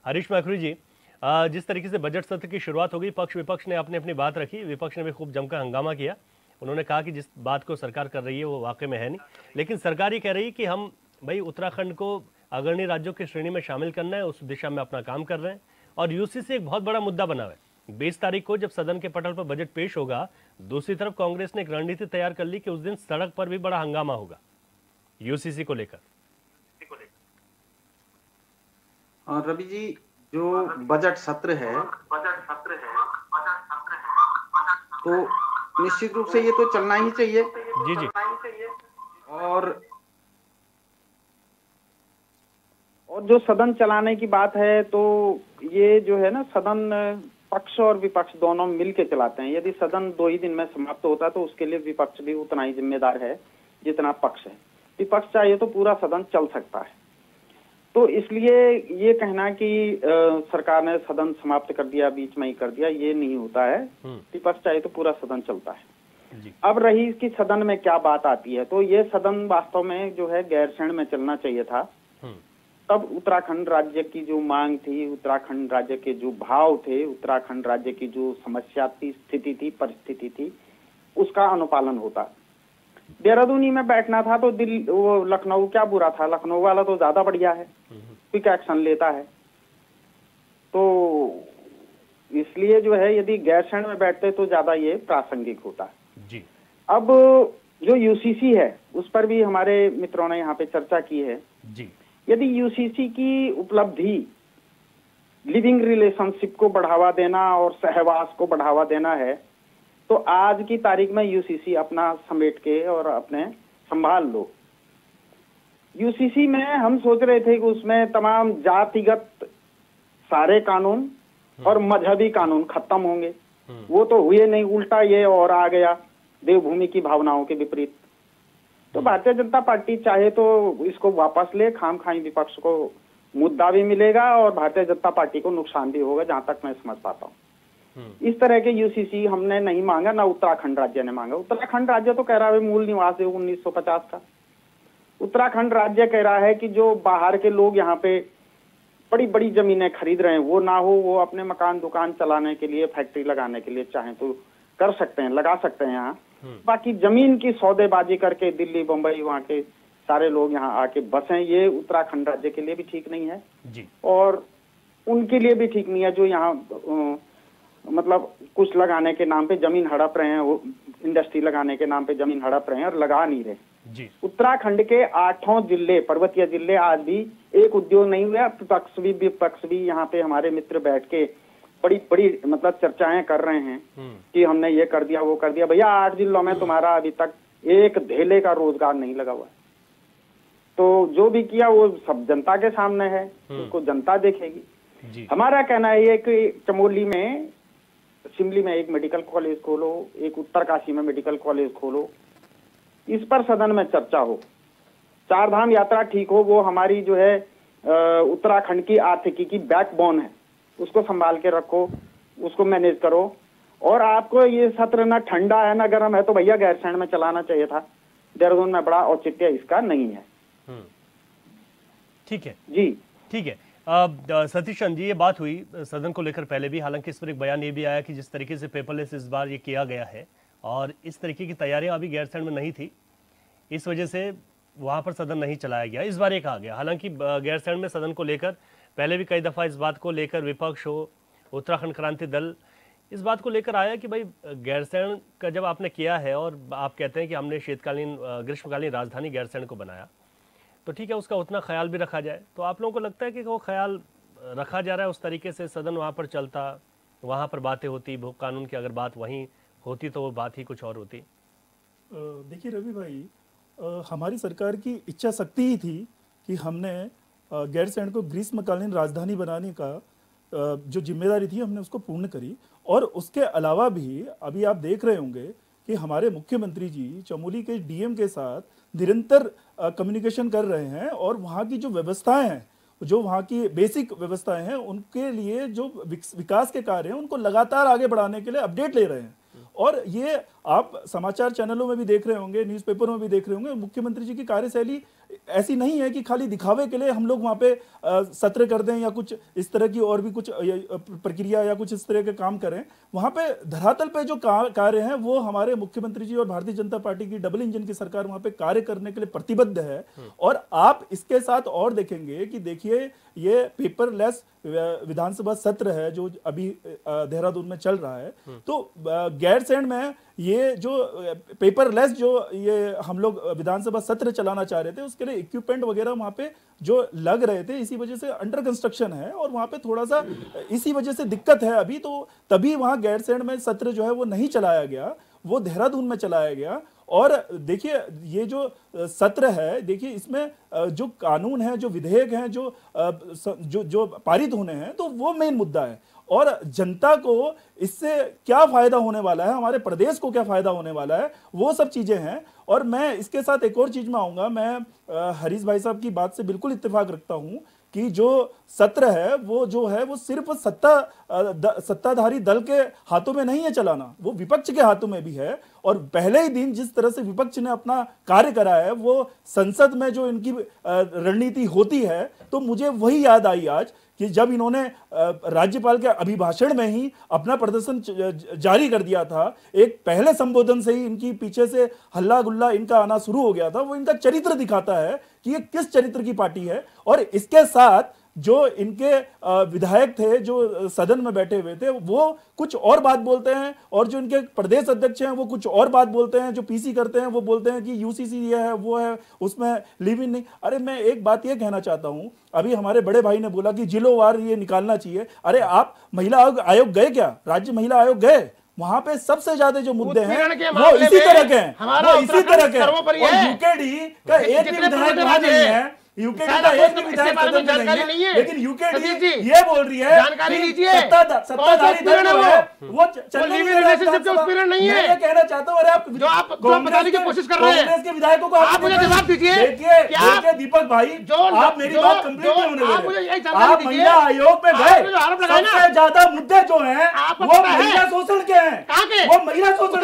हरीश मैखुर जी, जिस तरीके से बजट सत्र की शुरुआत हो गई, पक्ष विपक्ष ने अपनी बात रखी, विपक्ष ने भी खूब जमकर हंगामा किया। उन्होंने कहा कि जिस बात को सरकार कर रही है वो वाकई में है नहीं, लेकिन सरकार ये कह रही है कि हम भाई उत्तराखंड को अग्रणी राज्यों की श्रेणी में शामिल करना है, उस दिशा में अपना काम कर रहे हैं। और यूसीसी एक बहुत बड़ा मुद्दा बना है। 20 तारीख को जब सदन के पटल पर बजट पेश होगा, दूसरी तरफ कांग्रेस ने एक रणनीति तैयार कर ली कि उस दिन सड़क पर भी बड़ा हंगामा होगा यूसीसी को लेकर। और रवि जी, जो बजट सत्र है तो निश्चित रूप से ये तो चलना ही चाहिए। जी जी। और जो सदन चलाने की बात है, तो ये जो है ना, सदन पक्ष और विपक्ष दोनों मिलके चलाते हैं। यदि सदन 2 ही दिन में समाप्त होता है तो उसके लिए विपक्ष भी उतना ही जिम्मेदार है जितना पक्ष है। विपक्ष चाहिए तो पूरा सदन चल सकता है। तो इसलिए ये कहना कि सरकार ने सदन समाप्त कर दिया, बीच में ही कर दिया, ये नहीं होता है। विपक्ष चाहे तो पूरा सदन चलता है। अब रही कि सदन में क्या बात आती है, तो ये सदन वास्तव में जो है गैरसैंण में चलना चाहिए था। तब उत्तराखंड राज्य की जो मांग थी, उत्तराखंड राज्य के जो भाव थे, उत्तराखंड राज्य की जो समस्या थी, स्थिति थी, परिस्थिति थी, उसका अनुपालन होता। देहरादून ही में बैठना था तो वो लखनऊ क्या बुरा था, लखनऊ वाला तो ज्यादा बढ़िया है, क्विक एक्शन लेता है। तो इसलिए जो है यदि गैरसैंण में बैठते तो ज्यादा ये प्रासंगिक होता जी। अब जो यूसीसी है उस पर भी हमारे मित्रों ने यहाँ पे चर्चा की है जी। यदि यूसीसी की उपलब्धि लिविंग रिलेशनशिप को बढ़ावा देना और सहवास को बढ़ावा देना है, तो आज की तारीख में यूसीसी अपना समेट के और अपने संभाल लो। यूसीसी में हम सोच रहे थे कि उसमें तमाम जातिगत सारे कानून और मजहबी कानून खत्म होंगे, वो तो हुए नहीं, उल्टा ये और आ गया देवभूमि की भावनाओं के विपरीत। तो भारतीय जनता पार्टी चाहे तो इसको वापस ले, खामखाई विपक्ष को मुद्दा भी मिलेगा और भारतीय जनता पार्टी को नुकसान भी होगा, जहां तक मैं समझ पाता हूँ। इस तरह के यूसीसी हमने नहीं मांगा, ना उत्तराखंड राज्य ने मांगा। उत्तराखंड राज्य तो कह रहा है मूल निवास है 1950 का। उत्तराखंड राज्य कह रहा है कि जो बाहर के लोग यहाँ पे बड़ी बड़ी जमीनें खरीद रहे हैं वो ना हो, वो अपने मकान दुकान चलाने के लिए, फैक्ट्री लगाने के लिए चाहें तो कर सकते हैं, लगा सकते हैं यहाँ। बाकी जमीन की सौदेबाजी करके दिल्ली बंबई वहाँ के सारे लोग यहाँ आके बसें, ये उत्तराखंड राज्य के लिए भी ठीक नहीं है जी। और उनके लिए भी ठीक नहीं है जो यहाँ मतलब कुछ लगाने के नाम पे जमीन हड़प रहे हैं, वो इंडस्ट्री लगाने के नाम पे जमीन हड़प रहे हैं और लगा नहीं रहे जी। उत्तराखंड के 8 जिले, पर्वतीय जिले, आज भी एक उद्योग नहीं हुआ। विपक्ष भी यहाँ पे हमारे मित्र बैठ के बड़ी बड़ी मतलब चर्चाएं कर रहे हैं कि हमने ये कर दिया वो कर दिया। भैया 8 जिलों में तुम्हारा अभी तक एक धेले का रोजगार नहीं लगा हुआ। तो जो भी किया वो सब जनता के सामने है, उसको जनता देखेगी जी। हमारा कहना है ये कि चमोली में, शिमली में एक मेडिकल कॉलेज खोलो, एक उत्तरकाशी में मेडिकल कॉलेज खोलो, इस पर सदन में चर्चा हो। 4 धाम यात्रा ठीक हो, वो हमारी जो है उत्तराखंड की आर्थिकी की बैकबोन है, उसको संभाल के रखो, उसको मैनेज करो। और आपको ये सत्र ना ठंडा है ना गर्म है तो भैया गैरसैंण में चलाना चाहिए था। देहरादून में बड़ा औचित्य इसका नहीं है। ठीक है जी, ठीक है। सतीश चंद जी, ये बात हुई सदन को लेकर पहले भी, हालांकि इस पर एक बयान ये भी आया कि जिस तरीके से पेपरलेस इस बार ये किया गया है और इस तरीके की तैयारियां अभी गैरसैंण में नहीं थी, इस वजह से वहां पर सदन नहीं चलाया गया। इस बार ये कहा गया, हालांकि गैरसैंण में सदन को लेकर पहले भी कई दफ़ा इस बात को लेकर विपक्ष हो, उत्तराखंड क्रांति दल इस बात को लेकर आया कि भाई गैरसैंण का जब आपने किया है और आप कहते हैं कि हमने शीतकालीन ग्रीष्मकालीन राजधानी गैरसैंण को बनाया, तो ठीक है उसका उतना ख्याल भी रखा जाए। तो आप लोगों को लगता है कि वो ख्याल रखा जा रहा है, उस तरीके से सदन वहाँ पर चलता, वहाँ पर बातें होती, भू कानून की अगर बात वहीं होती तो वो बात ही कुछ और होती। देखिए रवि भाई, हमारी सरकार की इच्छा शक्ति ही थी कि हमने गैरसैंण को ग्रीष्मकालीन राजधानी बनाने का जो जिम्मेदारी थी हमने उसको पूर्ण करी। और उसके अलावा भी अभी आप देख रहे होंगे कि हमारे मुख्यमंत्री जी चमोली के डीएम के साथ निरंतर कम्युनिकेशन कर रहे हैं और वहाँ की जो व्यवस्थाएं हैं, जो वहाँ की बेसिक व्यवस्थाएं हैं, उनके लिए जो विकास के कार्य हैं उनको लगातार आगे बढ़ाने के लिए अपडेट ले रहे हैं। और ये आप समाचार चैनलों में भी देख रहे होंगे, न्यूज़पेपरों में भी देख रहे होंगे, मुख्यमंत्री जी की कार्यशैली ऐसी नहीं है कि खाली दिखावे के लिए हम लोग वहाँ पे सत्र कर दें या कुछ इस तरह की और भी कुछ प्रक्रिया या कुछ इस तरह के काम करें। वहाँ पे धरातल पे जो कार्य हैं वो हमारे मुख्यमंत्री जी और भारतीय जनता पार्टी की डबल इंजन की सरकार वहाँ पे कार्य करने के लिए प्रतिबद्ध है। और आप इसके साथ और देखेंगे कि देखिए ये पेपरलेस विधानसभा सत्र है जो अभी देहरादून में चल रहा है, तो गैरसैंण में ये जो पेपरलेस जो ये हम लोग विधानसभा सत्र चलाना चाह रहे थे उसके लिए इक्विपमेंट वगैरह वहाँ पे जो लग रहे थे, इसी वजह से अंडर कंस्ट्रक्शन है और वहाँ पे थोड़ा सा इसी वजह से दिक्कत है अभी। तो तभी वहाँ गैरसैंण में सत्र जो है वो नहीं चलाया गया, वो देहरादून में चलाया गया। और देखिए ये जो सत्र है, देखिए इसमें जो कानून है, जो विधेयक हैं, जो पारित होने हैं, तो वो मेन मुद्दा है। और जनता को इससे क्या फायदा होने वाला है, हमारे प्रदेश को क्या फायदा होने वाला है, वो सब चीजें हैं। और मैं इसके साथ एक और चीज में आऊंगा, मैं हरीश भाई साहब की बात से बिल्कुल इत्तेफाक रखता हूं कि जो सत्र है वो जो है वो सिर्फ सत्ताधारी दल के हाथों में नहीं है चलाना, वो विपक्ष के हाथों में भी है। और पहले ही दिन जिस तरह से विपक्ष ने अपना कार्य करा है, वो संसद में जो इनकी रणनीति होती है, तो मुझे वही याद आई आज कि जब इन्होंने राज्यपाल के अभिभाषण में ही अपना प्रदर्शन जारी कर दिया था, एक पहले संबोधन से ही इनकी पीछे से हल्ला गुल्ला इनका आना शुरू हो गया था। वो इनका चरित्र दिखाता है कि ये किस चरित्र की पार्टी है। और इसके साथ जो इनके विधायक थे जो सदन में बैठे हुए थे, वो कुछ और बात बोलते हैं, और जो इनके प्रदेश अध्यक्ष हैं वो कुछ और बात बोलते हैं। जो पीसी करते हैं वो बोलते हैं कि यूसीसी ये है वो है, उसमें लिव इन नहीं। अरे मैं एक बात ये कहना चाहता हूं, अभी हमारे बड़े भाई ने बोला कि जिलोवार ये निकालना चाहिए। अरे आप महिला आयोग गए क्या? राज्य महिला आयोग गए? वहां पे सबसे ज्यादा जो मुद्दे हैं वो इसी तरह के हैं, वो इसी तरह के। और यूकेडी का एक भी विधायक वहां नहीं है, यूकेडी का एक भी विधायक सदन में नहीं है, लेकिन यूकेडी ये बोल रही है जानकारी लीजिए, सत्ताधारी दल जो है वो चलने नहीं है। मैं कहना चाहता हूँ, अरे आप जो बताने की कोशिश कर रहे हैं कांग्रेस के विधायकों को आप मुझे जवाब दीजिए। देखिए दीपक भाई, आप मेरी बात कंप्लीट नहीं होने दे रहे। आप महिला आयोग पे गए, सबसे ज्यादा मुद्दे जो हैं वो महिला शोषण के हैं, वो महिला शोषण के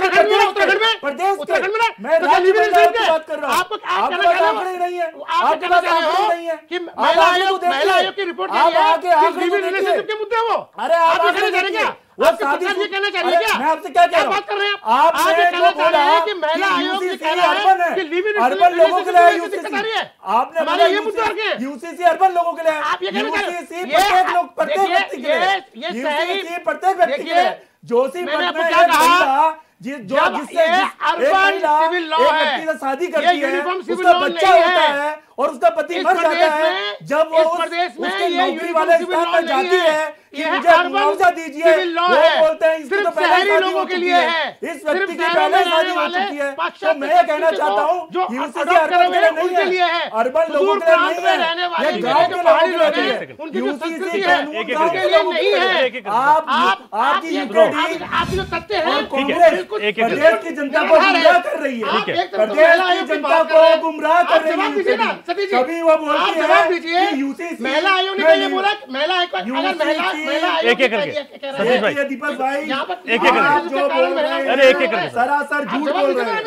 प्रदेश के। मैं राज्य महिला की बात कर रहा हूँ, आपके पास आंकड़े नहीं है, आपके पास नहीं है कि महिला आयोग की रिपोर्ट रिलेशनशिप के मुद्दे वो। अरे आप कहना चाह रहे क्या? वो शादी ये कहना चाह रहे क्या? मैं आपसे क्या कह रहा हूं? बात कर रहे हैं आप कहना चाह रहे हैं कि महिला आयोग ने कहा है कि लिव इन अर्बन लोगों के लिए यूसीसी, आपने बोला यूसीसी अर्बन लोगों के लिए, आप ये कहना चाह रहे हैं प्रत्येक व्यक्ति के लिए, यूसीसी प्रत्येक व्यक्ति के लिए। जोशी मठ में एक महिला जिससे सिविल लॉ है, शादी करती है, उसका बच्चा होता है और उसका पति मर जाता है, जब वो उसके नौकरी वाले स्थान पर जाती है कि मुझे मुआवजा दीजिए, वो बोलते हैं इसकी तो पहले लोगों के लिए है, इस व्यक्ति की पहले शादी हो चुकी है। तो मैं ये कहना चाहता हूँ यूसीसी अर्बन के लिए नहीं है, अर्बन लोगों के लिए नहीं है, ये गांव के लोगों के लिए है। यूसीसी कानून गांव के लोगों के लिए है। आपकी यूकेडी, आपकी जो तथ्य है कांग्रेस प्रदेश की जनता को गुमराह कर रही है, प्रदेश की जनता को गुमराह कर रही है। कभी वो बोलती है कि यूसीसी, महिला आयोग ने ये बोला, महिला आयोग दीपक भाई एक जो बोल रहे हैं, अरे एक सरासर झूठ बोल रहे हैं।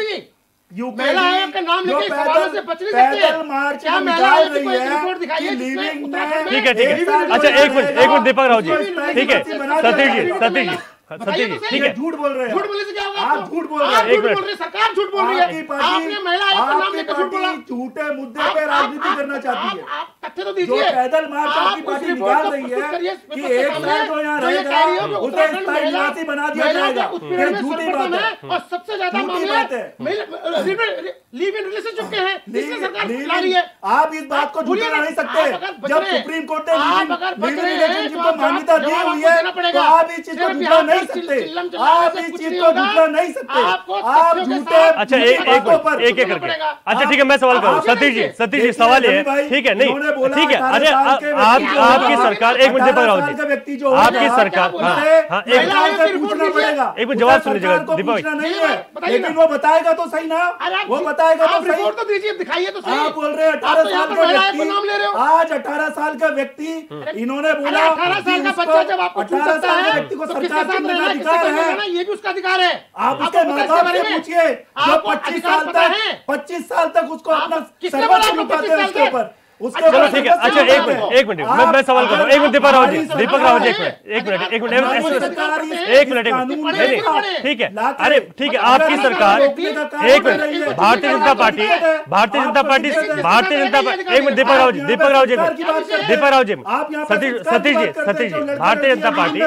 महिला आयोग का नाम लेके सवालों से बच नहीं सकते। पैदल मार्च क्या महिला आयोग की कोई रिपोर्ट दिखाई है? ठीक है। अच्छा एक मिनट दीपक राव जी, ठीक है। सतीश जी ठीक है। झूठ बोल रहे हैं, झूठ बोलने से क्या होगा? आप झूठ बोल रहे हैं, एक मिनट। सरकार झूठ बोल रही है। आपने महिला आयोग का नाम लेकर झूठ बोला। झूठे मुद्दे पे राजनीति करना चाहती है। आप तथ्य तो जो दीजिए। पैदल मार्च आपकी पार्टी निकाल रही है कि एक साल जो यहाँ रहेगा उसे स्थायी निवासी बना दिया जाएगा, ये झूठी बात है। और सबसे ज्यादा मामले लिव इन रिलेशनशिप के हैं, इसलिए सरकार ला रही है। आप इस बात को झूठा नहीं सकते। जब सुप्रीम कोर्ट ने लिव इन रिलेशनशिप को मान्यता दी हुई है, तो आप इस चीज को झूठा नहीं सकते। आप इस चीज को झूठा नहीं सकते। आप झूठे। अच्छा एक करके। अच्छा ठीक है, मैं सवाल करूं। सतीश जी सवाल है, ठीक है, नहीं ठीक है। अरे आपकी सरकार, एक मिनट दीपक राव जी, आपकी सरकार, एक मिनट जवाब सुन लीजिएगा दीपक भाई। लेकिन वो बताएगा तो सही ना, वो बताएगा तो सही। रिपोर्ट तो दीजिए, दिखाइए तो सही। आप बोल रहे हैं 18 साल का व्यक्ति, आज 18 साल का व्यक्ति, इन्होंने बोला 18 साल का बच्चा जब आपको 18 साल के व्यक्ति को सरकार के अंदर अधिकार है, ये भी उसका अधिकार है। आप उसके माँ बाप से पूछिए जो 25 साल तक उसको अपना सर्वस्व लुटाते हैं उसके ऊपर। चलो ठीक है। अच्छा एक मिनट मैं सवाल कर रहा हूँ। एक मिनट दीपक राव जी, एक मिनट ठीक है। अरे ठीक है, आपकी सरकार, एक मिनट, भारतीय जनता पार्टी एक मिनट दीपक राव जी, सतीश जी, भारतीय जनता पार्टी,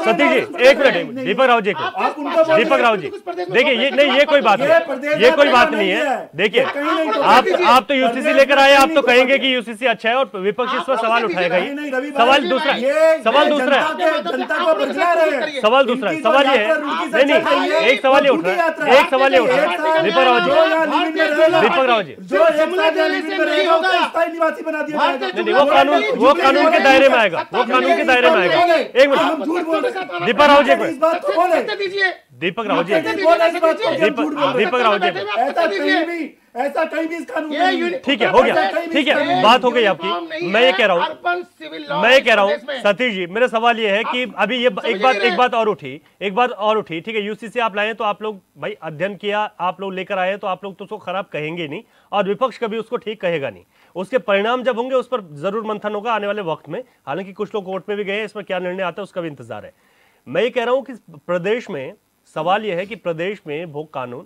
सतीश जी एक मिनट, दीपक राव जी, देखिए ये कोई बात नहीं, ये कोई बात नहीं है। देखिए आप तो यूसीसी लेकर आए, आप तो कहेंगे कि यूसीसी अच्छा है और विपक्ष इस पर सवाल उठाएगा ही। सवाल दूसरा है, सवाल ये है, नहीं एक सवाल ये उठ रहा है, दीपक राव जी, वो कानून के दायरे में आएगा, एक मिनट दीपक राव जी, ऐसा कहीं भी इस कानून में ये नहीं है। ठीक है, हो गया, ठीक है, बात हो गई आपकी। मैं ये कह रहा हूँ सतीश जी, मेरा सवाल ये है कि अभी ये एक बात और उठी, ठीक है, यूसीसी आप लाए तो आप लोग भाई अध्ययन किया, आप लोग लेकर आए तो आप लोग तो उसको खराब कहेंगे नहीं और विपक्ष कभी उसको ठीक कहेगा नहीं। उसके परिणाम जब होंगे उस पर जरूर मंथन होगा आने वाले वक्त में। हालांकि कुछ लोग कोर्ट में भी गए, इसमें क्या निर्णय आता है उसका भी इंतजार है। मैं ये कह रहा हूं कि प्रदेश में सवाल यह है कि प्रदेश में भू कानून,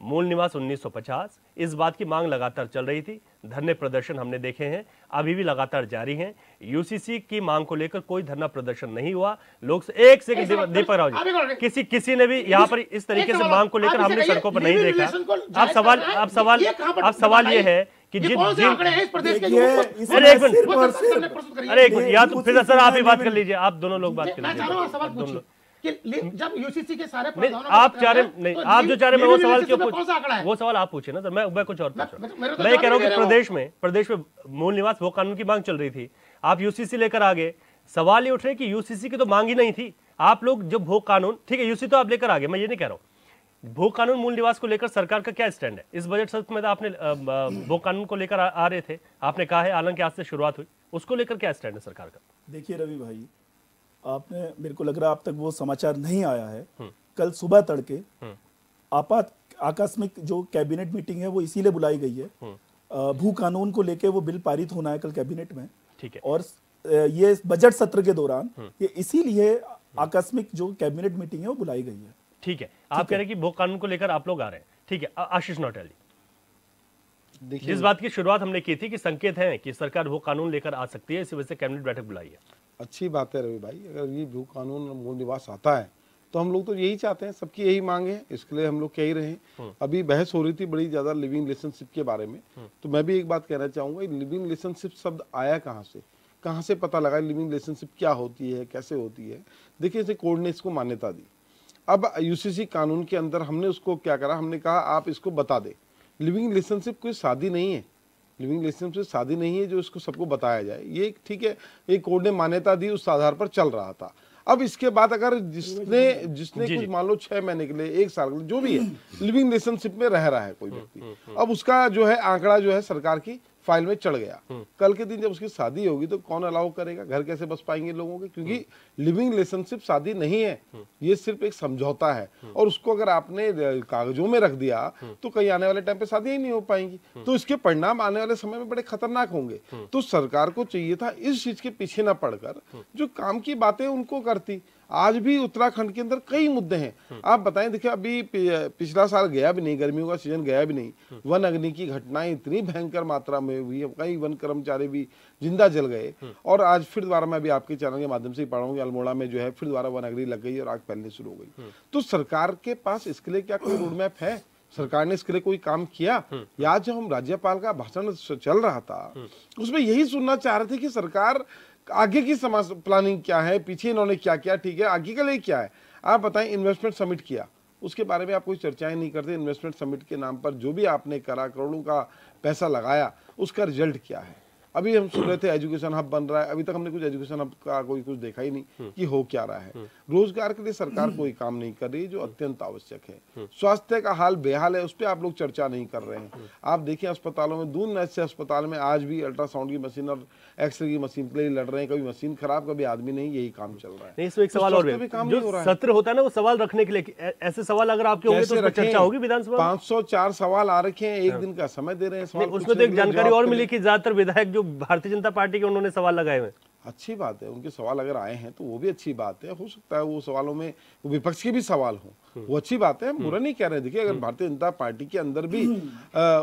मूल निवास 1950, इस बात की मांग लगातार चल रही थी। धरने प्रदर्शन हमने देखे हैं, अभी भी लगातार जारी हैं। यूसीसी की मांग को लेकर कोई धरना प्रदर्शन नहीं हुआ। लोग एक सेकंड, दीपक राव जी, किसी ने भी यहाँ पर इस तरीके से मांग को लेकर हमने सड़कों पर नहीं देखा। अब सवाल ये है कि अरे एक मिनट, या तो फिर सर आप ही बात कर लीजिए, आप दोनों लोग बात कर लीजिए। जब यूसीसी के सारे आप चाह रहे नहीं, आप जो चाह रहे हैं वो सवाल क्यों पूछ, वो सवाल आप पूछे ना सर, मैं कुछ और पूछ रहा हूं। मैं कह रहा हूं कि प्रदेश में मूल निवास भू कानून की मांग चल रही थी, आप यूसीसी लेकर आ गए। सवाल ये उठ रहे कि यूसीसी की तो मांग ही नहीं थी। आप लोग जो भू कानून, ठीक है यूसीसी तो आप लेकर आ गए, मैं ये नहीं कह रहा हूं। भू कानून मूल निवास को लेकर सरकार का क्या स्टैंड है? इस बजट सत्र में आपने भू कानून को लेकर आ रहे थे, आपने कहा है हालांकि आज से शुरुआत हुई, उसको लेकर क्या स्टैंड है सरकार का? देखिए रवि भाई, आपने, मेरे को लग रहा है आप तक वो समाचार नहीं आया है। कल सुबह तड़के आकस्मिक जो कैबिनेट मीटिंग है वो इसीलिए बुलाई गई है, भू कानून को लेके वो बिल पारित होना है कल कैबिनेट में। ठीक है, और ये बजट सत्र के दौरान ये इसीलिए आकस्मिक जो कैबिनेट मीटिंग है वो बुलाई गई है। ठीक है, आप कह रहे हैं कि भू कानून को लेकर आप लोग आ रहे हैं। ठीक है, आशीष नौटियाल जी, जिस बात की शुरुआत हमने की थी कि संकेत हैं कि सरकार भू कानून लेकर आ सकती है, इसी वजह से कैबिनेट बैठक बुलाई है। अच्छी बात है रवि भाई, अगर ये भू कानून मूल निवास आता है तो हम लोग तो यही चाहते हैं, सबकी यही मांग है, इसके लिए हम लोग कह ही रहे हैं। अभी बहस हो रही थी बड़ी ज्यादा लिविंग रिलेशनशिप के बारे में, तो मैं भी एक बात कहना चाहूंगा, लिविंग रिलेशनशिप शब्द आया कहाँ से पता लगा लिविंग रिलेशनशिप क्या होती है, कैसे होती है? देखिए, इसे कोर्ट ने इसको मान्यता दी। अब यूसीसी कानून के अंदर हमने उसको क्या करा, हमने कहा आप इसको बता दे। लिविंग रिलेशनशिप कोई शादी नहीं है, लिविंग रिलेशनशिप शादी नहीं है जो इसको सबको बताया जाए। ये ठीक है, एक कोर्ट ने मान्यता दी, उस आधार पर चल रहा था। अब इसके बाद अगर जिसने कुछ मान लो 6 महीने के लिए, 1 साल के लिए, जो भी है लिविंग रिलेशनशिप में रह रहा है कोई व्यक्ति, अब उसका जो है आंकड़ा जो है सरकार की फाइल में चढ़ गया। कल के दिन जब उसकी शादी होगी तो कौन अलाउ करेगा? घर कैसे बस पाएंगे लोगों के? क्योंकि लिविंग रिलेशनशिप शादी नहीं है, ये सिर्फ एक समझौता है। और उसको अगर आपने कागजों में रख दिया तो कहीं आने वाले टाइम पे शादी ही नहीं हो पाएंगी, तो इसके परिणाम आने वाले समय में बड़े खतरनाक होंगे। तो सरकार को चाहिए था इस चीज के पीछे न पड़कर जो काम की बातें उनको करती। आज भी उत्तराखंड के अंदर कई मुद्दे हैं, आप बताएं। देखिए, अभी पिछला साल गया भी नहीं, गर्मियों का सीजन गया भी नहीं, वन अग्नि की घटनाएं इतनी भयंकर मात्रा में हुई है, कई वन कर्मचारी भी जिंदा जल गए। और आज फिर दोबारा मैं भी आपके चैनल के माध्यम से ही पढ़ा हूँ कि अल्मोड़ा में जो है फिर दोबारा वन अग्नि लग गई और आग फैलने शुरू हो गई। तो सरकार के पास इसके लिए क्या कोई रोड मैप है? सरकार ने इसके लिए कोई काम किया? या जब हम राज्यपाल का भाषण चल रहा था उसमें यही सुनना चाह रहे थे कि सरकार आगे की समाज प्लानिंग क्या है, पीछे इन्होंने क्या किया, ठीक है, आगे के लिए क्या है? आप बताएं, इन्वेस्टमेंट समिट किया, उसके बारे में आप कोई चर्चाएं नहीं करते। इन्वेस्टमेंट समिट के नाम पर जो भी आपने करा, करोड़ों का पैसा लगाया, उसका रिजल्ट क्या है? अभी हम सुन रहे थे एजुकेशन हब बन रहा है, अभी तक हमने कुछ एजुकेशन हब का कोई कुछ देखा ही नहीं कि हो क्या रहा है। रोजगार के लिए सरकार कोई काम नहीं कर रही जो अत्यंत आवश्यक है। स्वास्थ्य का हाल बेहाल है, उस पर आप लोग चर्चा नहीं कर रहे हैं। आप देखिए अस्पतालों में, दून ऐसे अस्पताल में आज भी अल्ट्रासाउंड की मशीन और एक्सरे की मशीन के लिए लड़ रहे हैं, कभी मशीन खराब कभी आदमी नहीं, यही काम चल रहा है। इसमें एक सवाल और भी, जो सत्र होता है ना वो सवाल रखने के लिए, ऐसे सवाल अगर आपके होंगे तो चर्चा होगी विधानसभा। 504 सवाल आ रखे हैं, 1 दिन का समय दे रहे हैं। उसमें तो एक जानकारी और मिली कि ज्यादातर विधायक जो भारतीय जनता पार्टी के उन्होंने सवाल लगाए हुए। अच्छी बात है, उनके सवाल अगर आए हैं तो वो भी अच्छी बात है। हो सकता है वो सवालों में विपक्ष के भी सवाल हो, वो अच्छी बात है, हम बुरा नहीं कह रहे। देखिए, अगर भारतीय जनता पार्टी के अंदर भी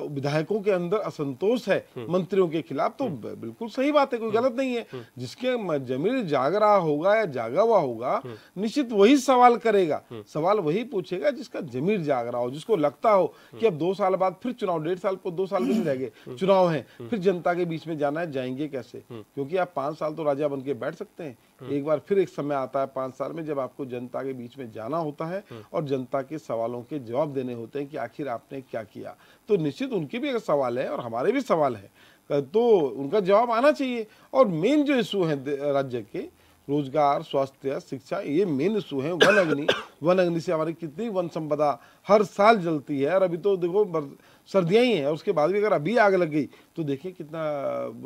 विधायकों के अंदर असंतोष है मंत्रियों के खिलाफ तो बिल्कुल सही बात है, कोई गलत नहीं है। जिसके जमीर जाग रहा होगा या जागा हुआ होगा, निश्चित वही सवाल करेगा, सवाल वही पूछेगा जिसका जमीर जाग रहा हो, जिसको लगता हो कि अब 2 साल बाद फिर चुनाव, 1.5 साल को 2 साल भी नहीं रह गए, चुनाव है, फिर जनता के बीच में जाना है, जाएंगे कैसे? क्योंकि आप 5 साल तो राजा बन के बैठ सकते हैं, एक बार फिर एक समय आता है 5 साल में जब आपको जनता के बीच में जाना होता है और जनता के सवालों के जवाब देने होते हैं कि आखिर आपने क्या किया। तो निश्चित उनके भी अगर सवाल है और हमारे भी सवाल है तो उनका जवाब आना चाहिए। और मेन जो इशू है राज्य के, रोजगार, स्वास्थ्य, शिक्षा, ये मेन इशू है। वन अग्नि से हमारी कितनी वन संपदा हर साल जलती है, और अभी तो देखो सर्दियां ही है, उसके बाद भी अगर अभी आग लग गई तो देखिए कितना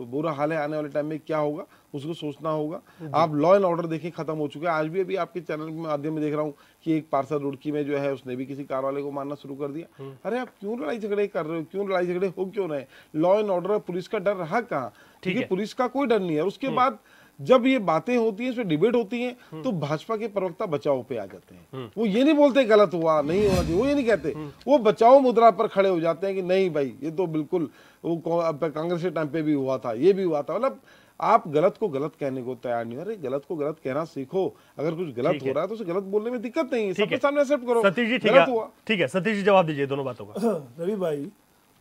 बुरा हाल है। आने वाले टाइम में क्या होगा उसको सोचना होगा। आप लॉ एंड ऑर्डर देखिए खत्म हो चुका है। आज भी अभी आपके चैनल के माध्यम में देख रहा हूँ कि एक पार्षद रुड़की में जो है उसने भी किसी कार वाले को मारना शुरू कर दिया। अरे आप क्यों लड़ाई झगड़े कर रहे हो, क्यों लड़ाई झगड़े हो क्यों रहे? लॉ एंड ऑर्डर, पुलिस का डर रहा कहाँ? ठीक है, पुलिस का कोई डर नहीं है। उसके बाद जब ये बातें होती हैं, इसमें डिबेट होती है, तो भाजपा के प्रवक्ता बचाव पे आ जाते हैं। वो ये नहीं बोलते गलत हुआ, नहीं होना चाहिए, वो ये नहीं कहते, वो बचाव मुद्रा पर खड़े हो जाते हैं कि नहीं भाई ये तो बिल्कुल वो कांग्रेस के टाइम पे भी हुआ था, ये भी हुआ था। मतलब आप गलत को गलत कहने को तैयार नहीं हो। अरे गलत को गलत कहना सीखो। अगर कुछ गलत हो रहा है तो उसे गलत बोलने में दिक्कत नहीं है, सबके सामने एक्सेप्ट करो। सतीश जी ठीक है, सतीश जी जवाब दीजिए दोनों बातों का। रवि भाई,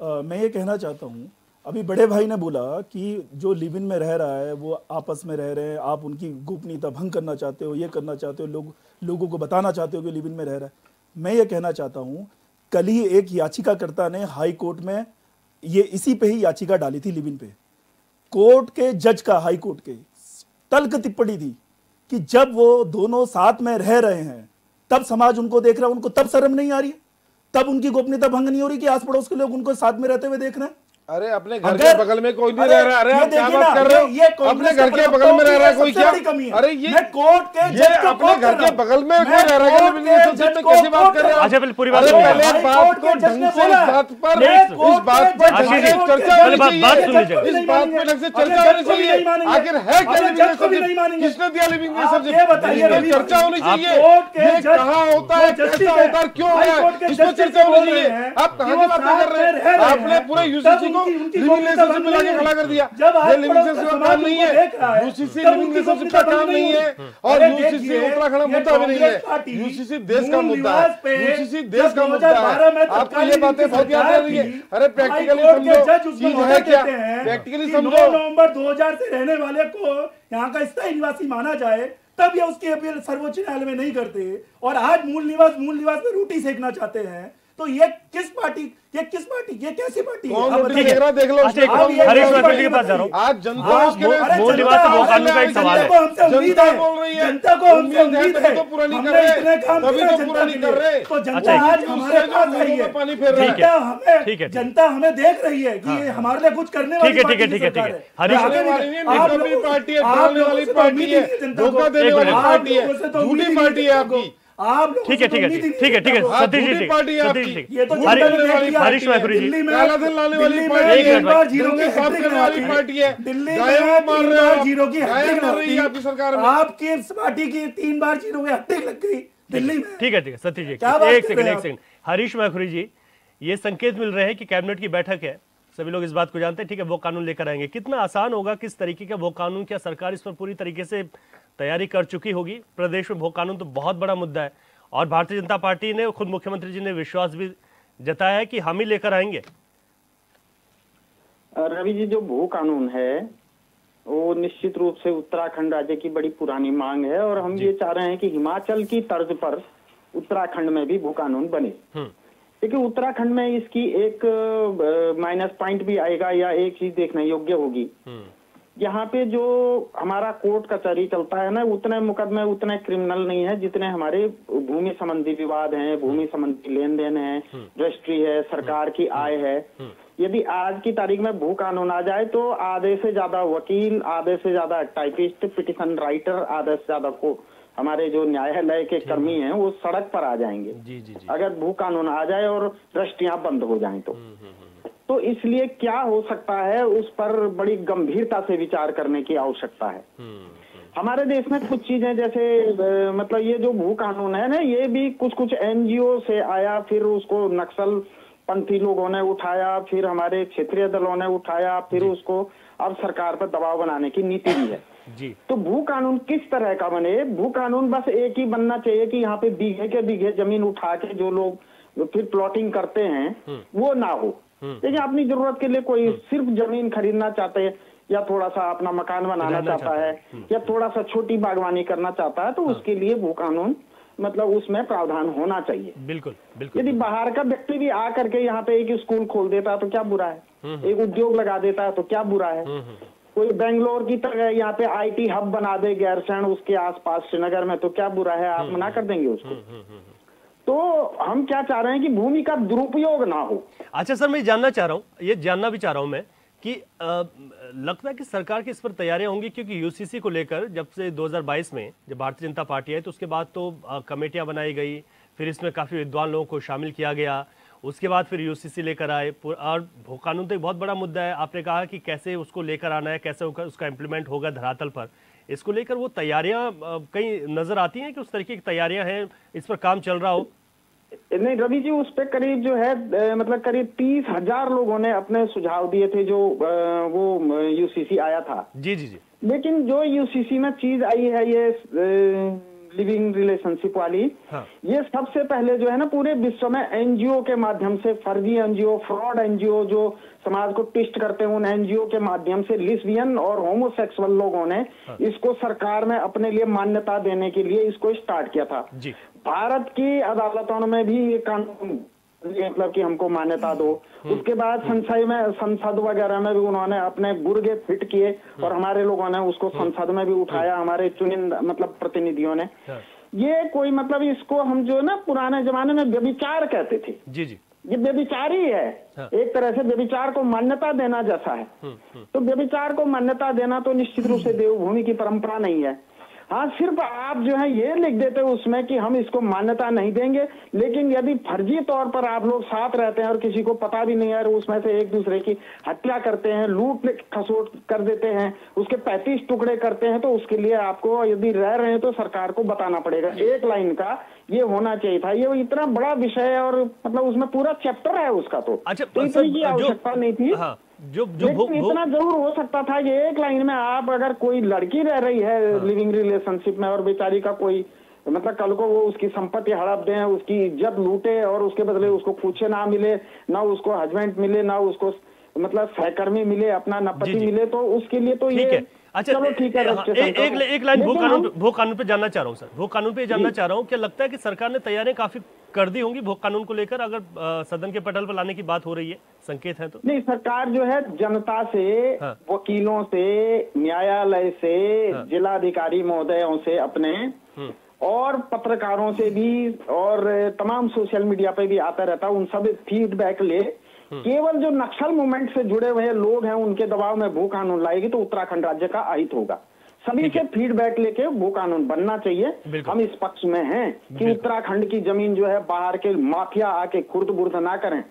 मैं ये कहना चाहता हूँ, अभी बड़े भाई ने बोला कि जो लिव इन में रह रहा है वो आपस में रह रहे हैं, आप उनकी गोपनीयता भंग करना चाहते हो, ये करना चाहते हो, लोगों को बताना चाहते हो कि लिव इन में रह रहा है। मैं ये कहना चाहता हूँ, कल ही एक याचिकाकर्ता ने हाई कोर्ट में ये इसी पे ही याचिका डाली थी, लिव इन पे। कोर्ट के जज का, हाई कोर्ट के तल्ख टिप्पणी थी कि जब वो दोनों साथ में रह रहे हैं तब समाज उनको देख रहा है, उनको तब शर्म नहीं आ रही है, तब उनकी गोपनीयता भंग नहीं हो रही कि आस पड़ोस के लोग उनको साथ में रहते हुए देख रहे हैं। अरे अपने घर के बगल में कोई नहीं रह रहा। अरे आप क्या बात कर रहे हो? अपने घर के बगल में रह रहा है कोई क्या? अरे ये कोर्ट के जज अपने घर के बगल में कोई रह रहा है, कैसी बात कर रहे हो? अच्छा पूरी बात पहले बात को ढंग से इस बात पर चर्चा होनी चाहिए, इस बात पर ढंग से चर्चा होनी चाहिए। आखिर है क्या लिविंग रिलेशनशिप? किसने दिया लिविंग रिलेशनशिप? चर्चा होनी चाहिए। ये कहाँ होता है, कैसा होता है, क्यों होता है, इसमें चर्चा होनी चाहिए। आप कहाँ की बात कर रहे हैं? आपने पूरे यूसीसी लिविंग रिलेशनशिप में लाके खड़ा कर दिया। ये लिविंग रिलेशनशिप का काम नहीं है, यूसीसी लिविंग रिलेशनशिप का काम नहीं है, और यूसीसी उत्तराखंड का मुद्दा भी नहीं है। यूसीसी देश का मुद्दा है, यूसीसी देश का मुद्दा है। आपको ये बातें बहुत याद आ रही है। अरे प्रैक्टिकली समझो चीज है क्या, प्रैक्टिकली समझो। 9 नवंबर 2000 से रहने वाले को यहाँ का स्थायी निवासी माना जाए, तब ये उसकी अपील सर्वोच्च न्यायालय में नहीं करते, और आज मूल निवास में रोटी सेकना चाहते हैं। तो ये किस पार्टी, ये कैसी पार्टी है? देख लो। हरीश मैथुर के पास जा रहा हूं। आज जनता मूल निवास वो कानून का एक सवाल है। जनता बोल रही है, जनता को हमसे उम्मीद है, तो पूरा नहीं कर रहे, तभी तो पूरा नहीं कर रहे। तो जनता आज हमारे पास आई है, पानी फेर रहा है, जनता हमें देख रही है कि ये हमारे लिए कुछ करने वाली ठीक है। हरीश पार्टी है, डालने वाली पार्टी है, धोखा देने वाली पार्टी है, झूठी पार्टी है आपकी। आप ठीक है सतीश जी, हरीश मैथुर जी, काला धन लाने वाली पार्टी है, दंगे साफ करने वाली पार्टी है, गायों मार रहे हो, जीरो की गायब कर रही है आपकी सरकार में। आपकी इस पार्टी की 3 बार जीरो की हत्या लग गई दिल्ली में। ठीक है सतीश जी, एक सेकंड। हरीश मैथुर जी, ये संकेत मिल रहे हैं कि कैबिनेट की बैठक है, सभी लोग इस बात को जानते हैं, ठीक है, वो कानून लेकर आएंगे। कितना आसान होगा, किस तरीके का वो कानून, क्या सरकार इस पर पूरी तरीके से तैयारी कर चुकी होगी? प्रदेश में वो कानून तो बहुत बड़ा मुद्दा है, और भारतीय जनता पार्टी ने, खुद मुख्यमंत्री जी ने विश्वास भी जताया है कि हम ही लेकर आएंगे। रवि जी, जो भू कानून है वो निश्चित रूप से उत्तराखंड राज्य की बड़ी पुरानी मांग है, और हम ये चाह रहे हैं कि हिमाचल की तर्ज पर उत्तराखंड में भी भू कानून बने। देखिए, उत्तराखंड में इसकी एक माइनस पॉइंट भी आएगा, या एक चीज देखने योग्य होगी। यहाँ पे जो हमारा कोर्ट कचहरी चलता है ना, उतने मुकदमे, उतने क्रिमिनल नहीं है जितने हमारे भूमि संबंधी विवाद हैं, भूमि संबंधी लेन देन है, रजिस्ट्री है, सरकार की आय है। यदि आज की तारीख में भू कानून आ जाए तो आधे से ज्यादा वकील, आधे से ज्यादा टाइपिस्ट, पिटिशन राइटर, आधे से ज्यादा को हमारे जो न्यायालय के कर्मी हैं वो सड़क पर आ जाएंगे। अगर भू कानून आ जाए और रजिस्ट्रियां बंद हो जाएं तो इसलिए क्या हो सकता है, उस पर बड़ी गंभीरता से विचार करने की आवश्यकता है। हमारे देश में कुछ चीजें जैसे मतलब ये जो भू कानून है ना, ये भी कुछ एनजीओ से आया, फिर उसको नक्सल पंथी लोगों ने उठाया, फिर हमारे क्षेत्रीय दलों ने उठाया, फिर उसको अब सरकार पर दबाव बनाने की नीति भी है जी। तो भू कानून किस तरह का बने? भू कानून बस एक ही बनना चाहिए कि यहाँ पे बीघे के बीघे जमीन उठा के जो लोग फिर प्लॉटिंग करते हैं वो ना हो। देखिए, अपनी जरूरत के लिए कोई सिर्फ जमीन खरीदना चाहते हैं, या थोड़ा सा अपना मकान बनाना चाहता है, या थोड़ा सा छोटी बागवानी करना चाहता है, तो उसके लिए भू कानून मतलब उसमें प्रावधान होना चाहिए। बिल्कुल। यदि बाहर का व्यक्ति भी आ करके यहाँ पे एक स्कूल खोल देता है तो क्या बुरा है, एक उद्योग लगा देता है तो क्या बुरा है। कोई बेंगलोर की तरह यहाँ पे आईटी हब बना दे गैरसैंण उसके आसपास श्रीनगर में, तो क्या बुरा है, आप मना कर देंगे उसको? तो हम क्या चाह रहे हैं कि भूमि का दुरुपयोग ना हो। अच्छा सर, मैं जानना चाह रहा हूँ, ये जानना भी चाह रहा हूँ मैं कि लगता है कि सरकार की इस पर तैयारियां होंगी, क्योंकि यूसीसी को लेकर जब से 2022 में जब भारतीय जनता पार्टी आई तो उसके बाद तो कमेटियां बनाई गई, फिर इसमें काफी विद्वान लोगों को शामिल किया गया, उसके बाद फिर यूसीसी लेकर आए, और भू कानून तो एक बहुत बड़ा मुद्दा है। आपने कहा कि कैसे उसको लेकर आना है, कैसे उसका इम्प्लीमेंट होगा धरातल पर, इसको लेकर वो तैयारियां कहीं नजर आती हैं कि उस तरीके की तैयारियां हैं, इस पर काम चल रहा हो? नहीं रवि जी, उस पे करीब जो है मतलब करीब 30,000 लोगों ने अपने सुझाव दिए थे जो वो यूसीसी आया था। जी जी जी। लेकिन जो यूसीसी में चीज आई है ये लिविंग रिलेशनशिप वाली, हाँ। ये सबसे पहले जो है ना पूरे विश्व में एनजीओ के माध्यम से, फर्जी एनजीओ, फ्रॉड एनजीओ जो समाज को ट्विस्ट करते हैं, उन एनजीओ के माध्यम से लेस्बियन और होमोसेक्सुअल लोगों ने इसको सरकार में अपने लिए मान्यता देने के लिए इसको स्टार्ट किया था। जी। भारत की अदालतों में भी ये कानून मतलब कि हमको मान्यता दो। उसके बाद संसद वगैरह में भी उन्होंने अपने गुर्गे फिट किए और हमारे लोगों ने उसको संसद में भी उठाया, हमारे चुनिंदा मतलब प्रतिनिधियों ने। ये कोई मतलब इसको हम जो ना पुराने जमाने में व्यभिचार कहते थे। जी जी। ये व्यभिचार ही है। एक तरह से व्यभिचार को मान्यता देना जैसा है। तो व्यभिचार को मान्यता देना तो निश्चित रूप से देवभूमि की परंपरा नहीं है। हाँ, सिर्फ आप जो है ये लिख देते उसमें कि हम इसको मान्यता नहीं देंगे, लेकिन यदि फर्जी तौर पर आप लोग साथ रहते हैं और किसी को पता भी नहीं है और उसमें से एक दूसरे की हत्या करते हैं, लूट खसोट कर देते हैं, उसके 35 टुकड़े करते हैं, तो उसके लिए आपको यदि रह रहे हैं तो सरकार को बताना पड़ेगा। एक लाइन का ये होना चाहिए था। ये इतना बड़ा विषय है और मतलब उसमें पूरा चैप्टर है उसका। तो अच्छा, तो इतनी की आवश्यकता नहीं थी। हाँ, लेकिन इतना जरूर हो सकता था कि एक लाइन में आप अगर कोई लड़की रह रही है लिविंग रिलेशनशिप में और बेचारी का कोई मतलब कल को वो उसकी संपत्ति हड़प दें, उसकी इज्जत लूटे और उसके बदले उसको कुछ ना मिले, ना उसको हस्बैंड मिले, ना उसको मतलब सहकर्मी मिले, अपना न पति मिले, तो उसके लिए तो ये अच्छा, चलो ठीक है। एक लाइन भू कानून पे जानना चाह रहा हूँ सर, भू कानून पे जानना चाह रहा हूँ, क्या लगता है कि सरकार ने तैयारियां काफी कर दी होंगी भू कानून को लेकर, अगर सदन के पटल पर लाने की बात हो रही है, संकेत है तो? नहीं, सरकार जो है जनता से, वकीलों से, न्यायालय से, जिलाधिकारी महोदयों से अपने और पत्रकारों से भी और तमाम सोशल मीडिया पे भी आता रहता, उन सब फीडबैक ले। केवल जो नक्सल मूवमेंट से जुड़े हुए लोग हैं उनके दबाव में भू कानून लाएगी तो उत्तराखंड राज्य का अहित होगा। सभी से फीडबैक लेके भू कानून बनना चाहिए। हम इस पक्ष में हैं कि उत्तराखंड की जमीन जो है बाहर के माफिया आके खुर्द बुर्द ना करें।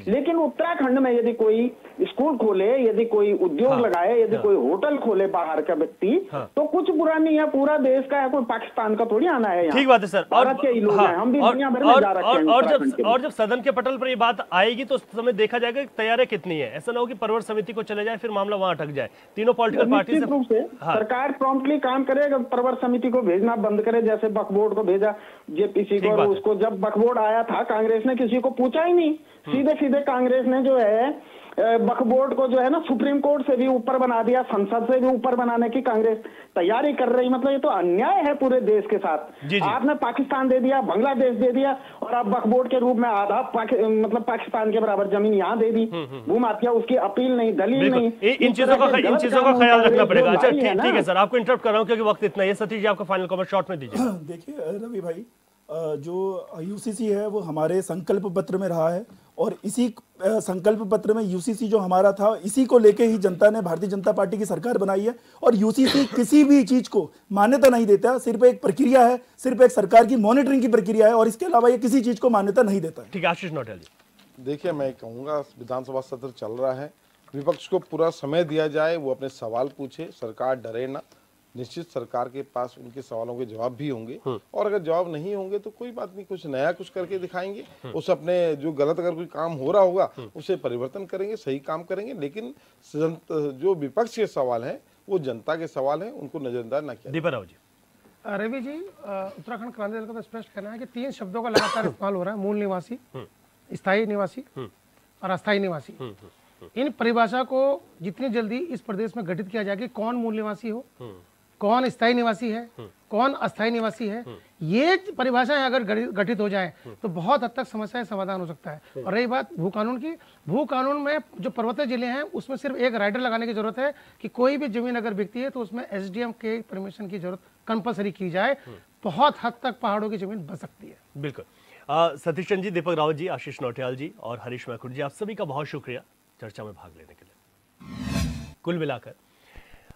लेकिन उत्तराखंड में यदि कोई स्कूल खोले, यदि कोई उद्योग लगाए, यदि कोई होटल खोले बाहर का व्यक्ति, तो कुछ बुरा नहीं है। पूरा देश का है, कोई पाकिस्तान का थोड़ी आना है। ठीक बात है सर। भारत के ही लोग हैं, हम भी दुनिया भर में जा रखे हैं। और जब सदन के पटल पर ये बात आएगी तो उस समय देखा जाएगा तैयारी कितनी है। ऐसा ना हो कि परवर समिति को चले जाए फिर मामला वहां अटक जाए। तीनों पॉलिटिकल पार्टी से सरकार प्रॉम्प्टली काम करेगा, प्रवर समिति को भेजना बंद करे, जैसे वक्फ बोर्ड को भेजा जेपीसी को। उसको जब वक्फ बोर्ड आया था कांग्रेस ने किसी को पूछा ही नहीं, सीधे सीधे कांग्रेस ने जो है वक्फ बोर्ड को जो है ना सुप्रीम कोर्ट से भी ऊपर बना दिया, संसद से भी ऊपर बनाने की कांग्रेस तैयारी कर रही। मतलब ये तो अन्याय है पूरे देश के साथ। आपने पाकिस्तान दे दिया, बांग्लादेश दे दिया और आप वक्फ बोर्ड के रूप में आधा मतलब पाकिस्तान के बराबर जमीन यहाँ दे दी। भूमाफिया उसकी अपील नहीं, दलील नहीं। इन चीजों का ख्याल रखना पड़ेगा। अच्छा ठीक है सर, आपको इंटरप्ट कर रहा हूँ क्योंकि वक्त इतना है। सतीश जी, आपका फाइनल कमेंट शॉर्ट में दीजिए। देखिए रवि भाई, जो यूसीसी है वो हमारे संकल्प पत्र में रहा है और इसी संकल्प पत्र में यूसीसी जो हमारा था, इसी को लेके ही जनता ने भारतीय जनता पार्टी की सरकार बनाई है। और यूसीसी किसी भी चीज को मान्यता नहीं देता, सिर्फ एक प्रक्रिया है, सिर्फ एक सरकार की मॉनिटरिंग की प्रक्रिया है और इसके अलावा ये किसी चीज को मान्यता नहीं देता है। ठीक है, आशीष नोटियाल जी। देखिए, मैं कहूँगा विधानसभा सत्र चल रहा है, विपक्ष को पूरा समय दिया जाए, वो अपने सवाल पूछे, सरकार डरे ना। निश्चित सरकार के पास उनके सवालों के जवाब भी होंगे और अगर जवाब नहीं होंगे तो कोई बात नहीं, कुछ नया कुछ करके दिखाएंगे। उस अपने जो गलत अगर कोई काम हो रहा होगा उसे परिवर्तन करेंगे, सही काम करेंगे। लेकिन जो विपक्ष के सवाल हैं वो जनता के सवाल हैं, उनको नजरअंदाज ना किया। दीपा राव जी। रवि जी, उत्तराखंड क्रांति दल का तो स्पष्ट कहना है कि 3 शब्दों का लगातार इस्तेमाल हो रहा है: मूल निवासी, स्थायी निवासी और अस्थायी निवासी। इन परिभाषा को जितनी जल्दी इस प्रदेश में गठित किया जाए कि कौन मूल निवासी हो, कौन स्थायी निवासी है, कौन अस्थायी निवासी है, ये परिभाषाएं अगर गठित हो जाए तो बहुत हद तक समस्या समाधान हो सकता है। और रही बात भू कानून की, भू कानून में जो पर्वतीय जिले हैं उसमें सिर्फ एक राइडर लगाने की जरूरत है कि कोई भी जमीन अगर बिकती है तो उसमें एसडीएम के परमिशन की जरूरत कंपलसरी की जाए। बहुत हद तक पहाड़ों की जमीन बच सकती है। बिल्कुल। सतीश चंद्र जी, दीपक रावत जी, आशीष नौटियाल जी और हरीश मैकुर जी, आप सभी का बहुत शुक्रिया चर्चा में भाग लेने के लिए। कुल मिलाकर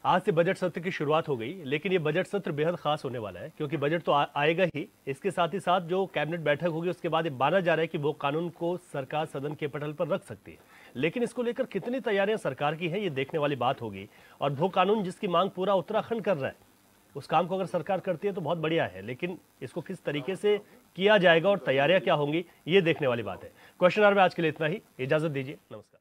आज से बजट सत्र की शुरुआत हो गई, लेकिन ये बजट सत्र बेहद खास होने वाला है क्योंकि बजट तो आएगा ही, इसके साथ ही साथ जो कैबिनेट बैठक होगी उसके बाद ये माना जा रहा है कि वो कानून को सरकार सदन के पटल पर रख सकती है। लेकिन इसको लेकर कितनी तैयारियां सरकार की है ये देखने वाली बात होगी। और भू कानून जिसकी मांग पूरा उत्तराखंड कर रहा है, उस काम को अगर सरकार करती है तो बहुत बढ़िया है, लेकिन इसको किस तरीके से किया जाएगा और तैयारियां क्या होंगी ये देखने वाली बात है। क्वेश्चन आवर में आज के लिए इतना ही। इजाजत दीजिए, नमस्कार।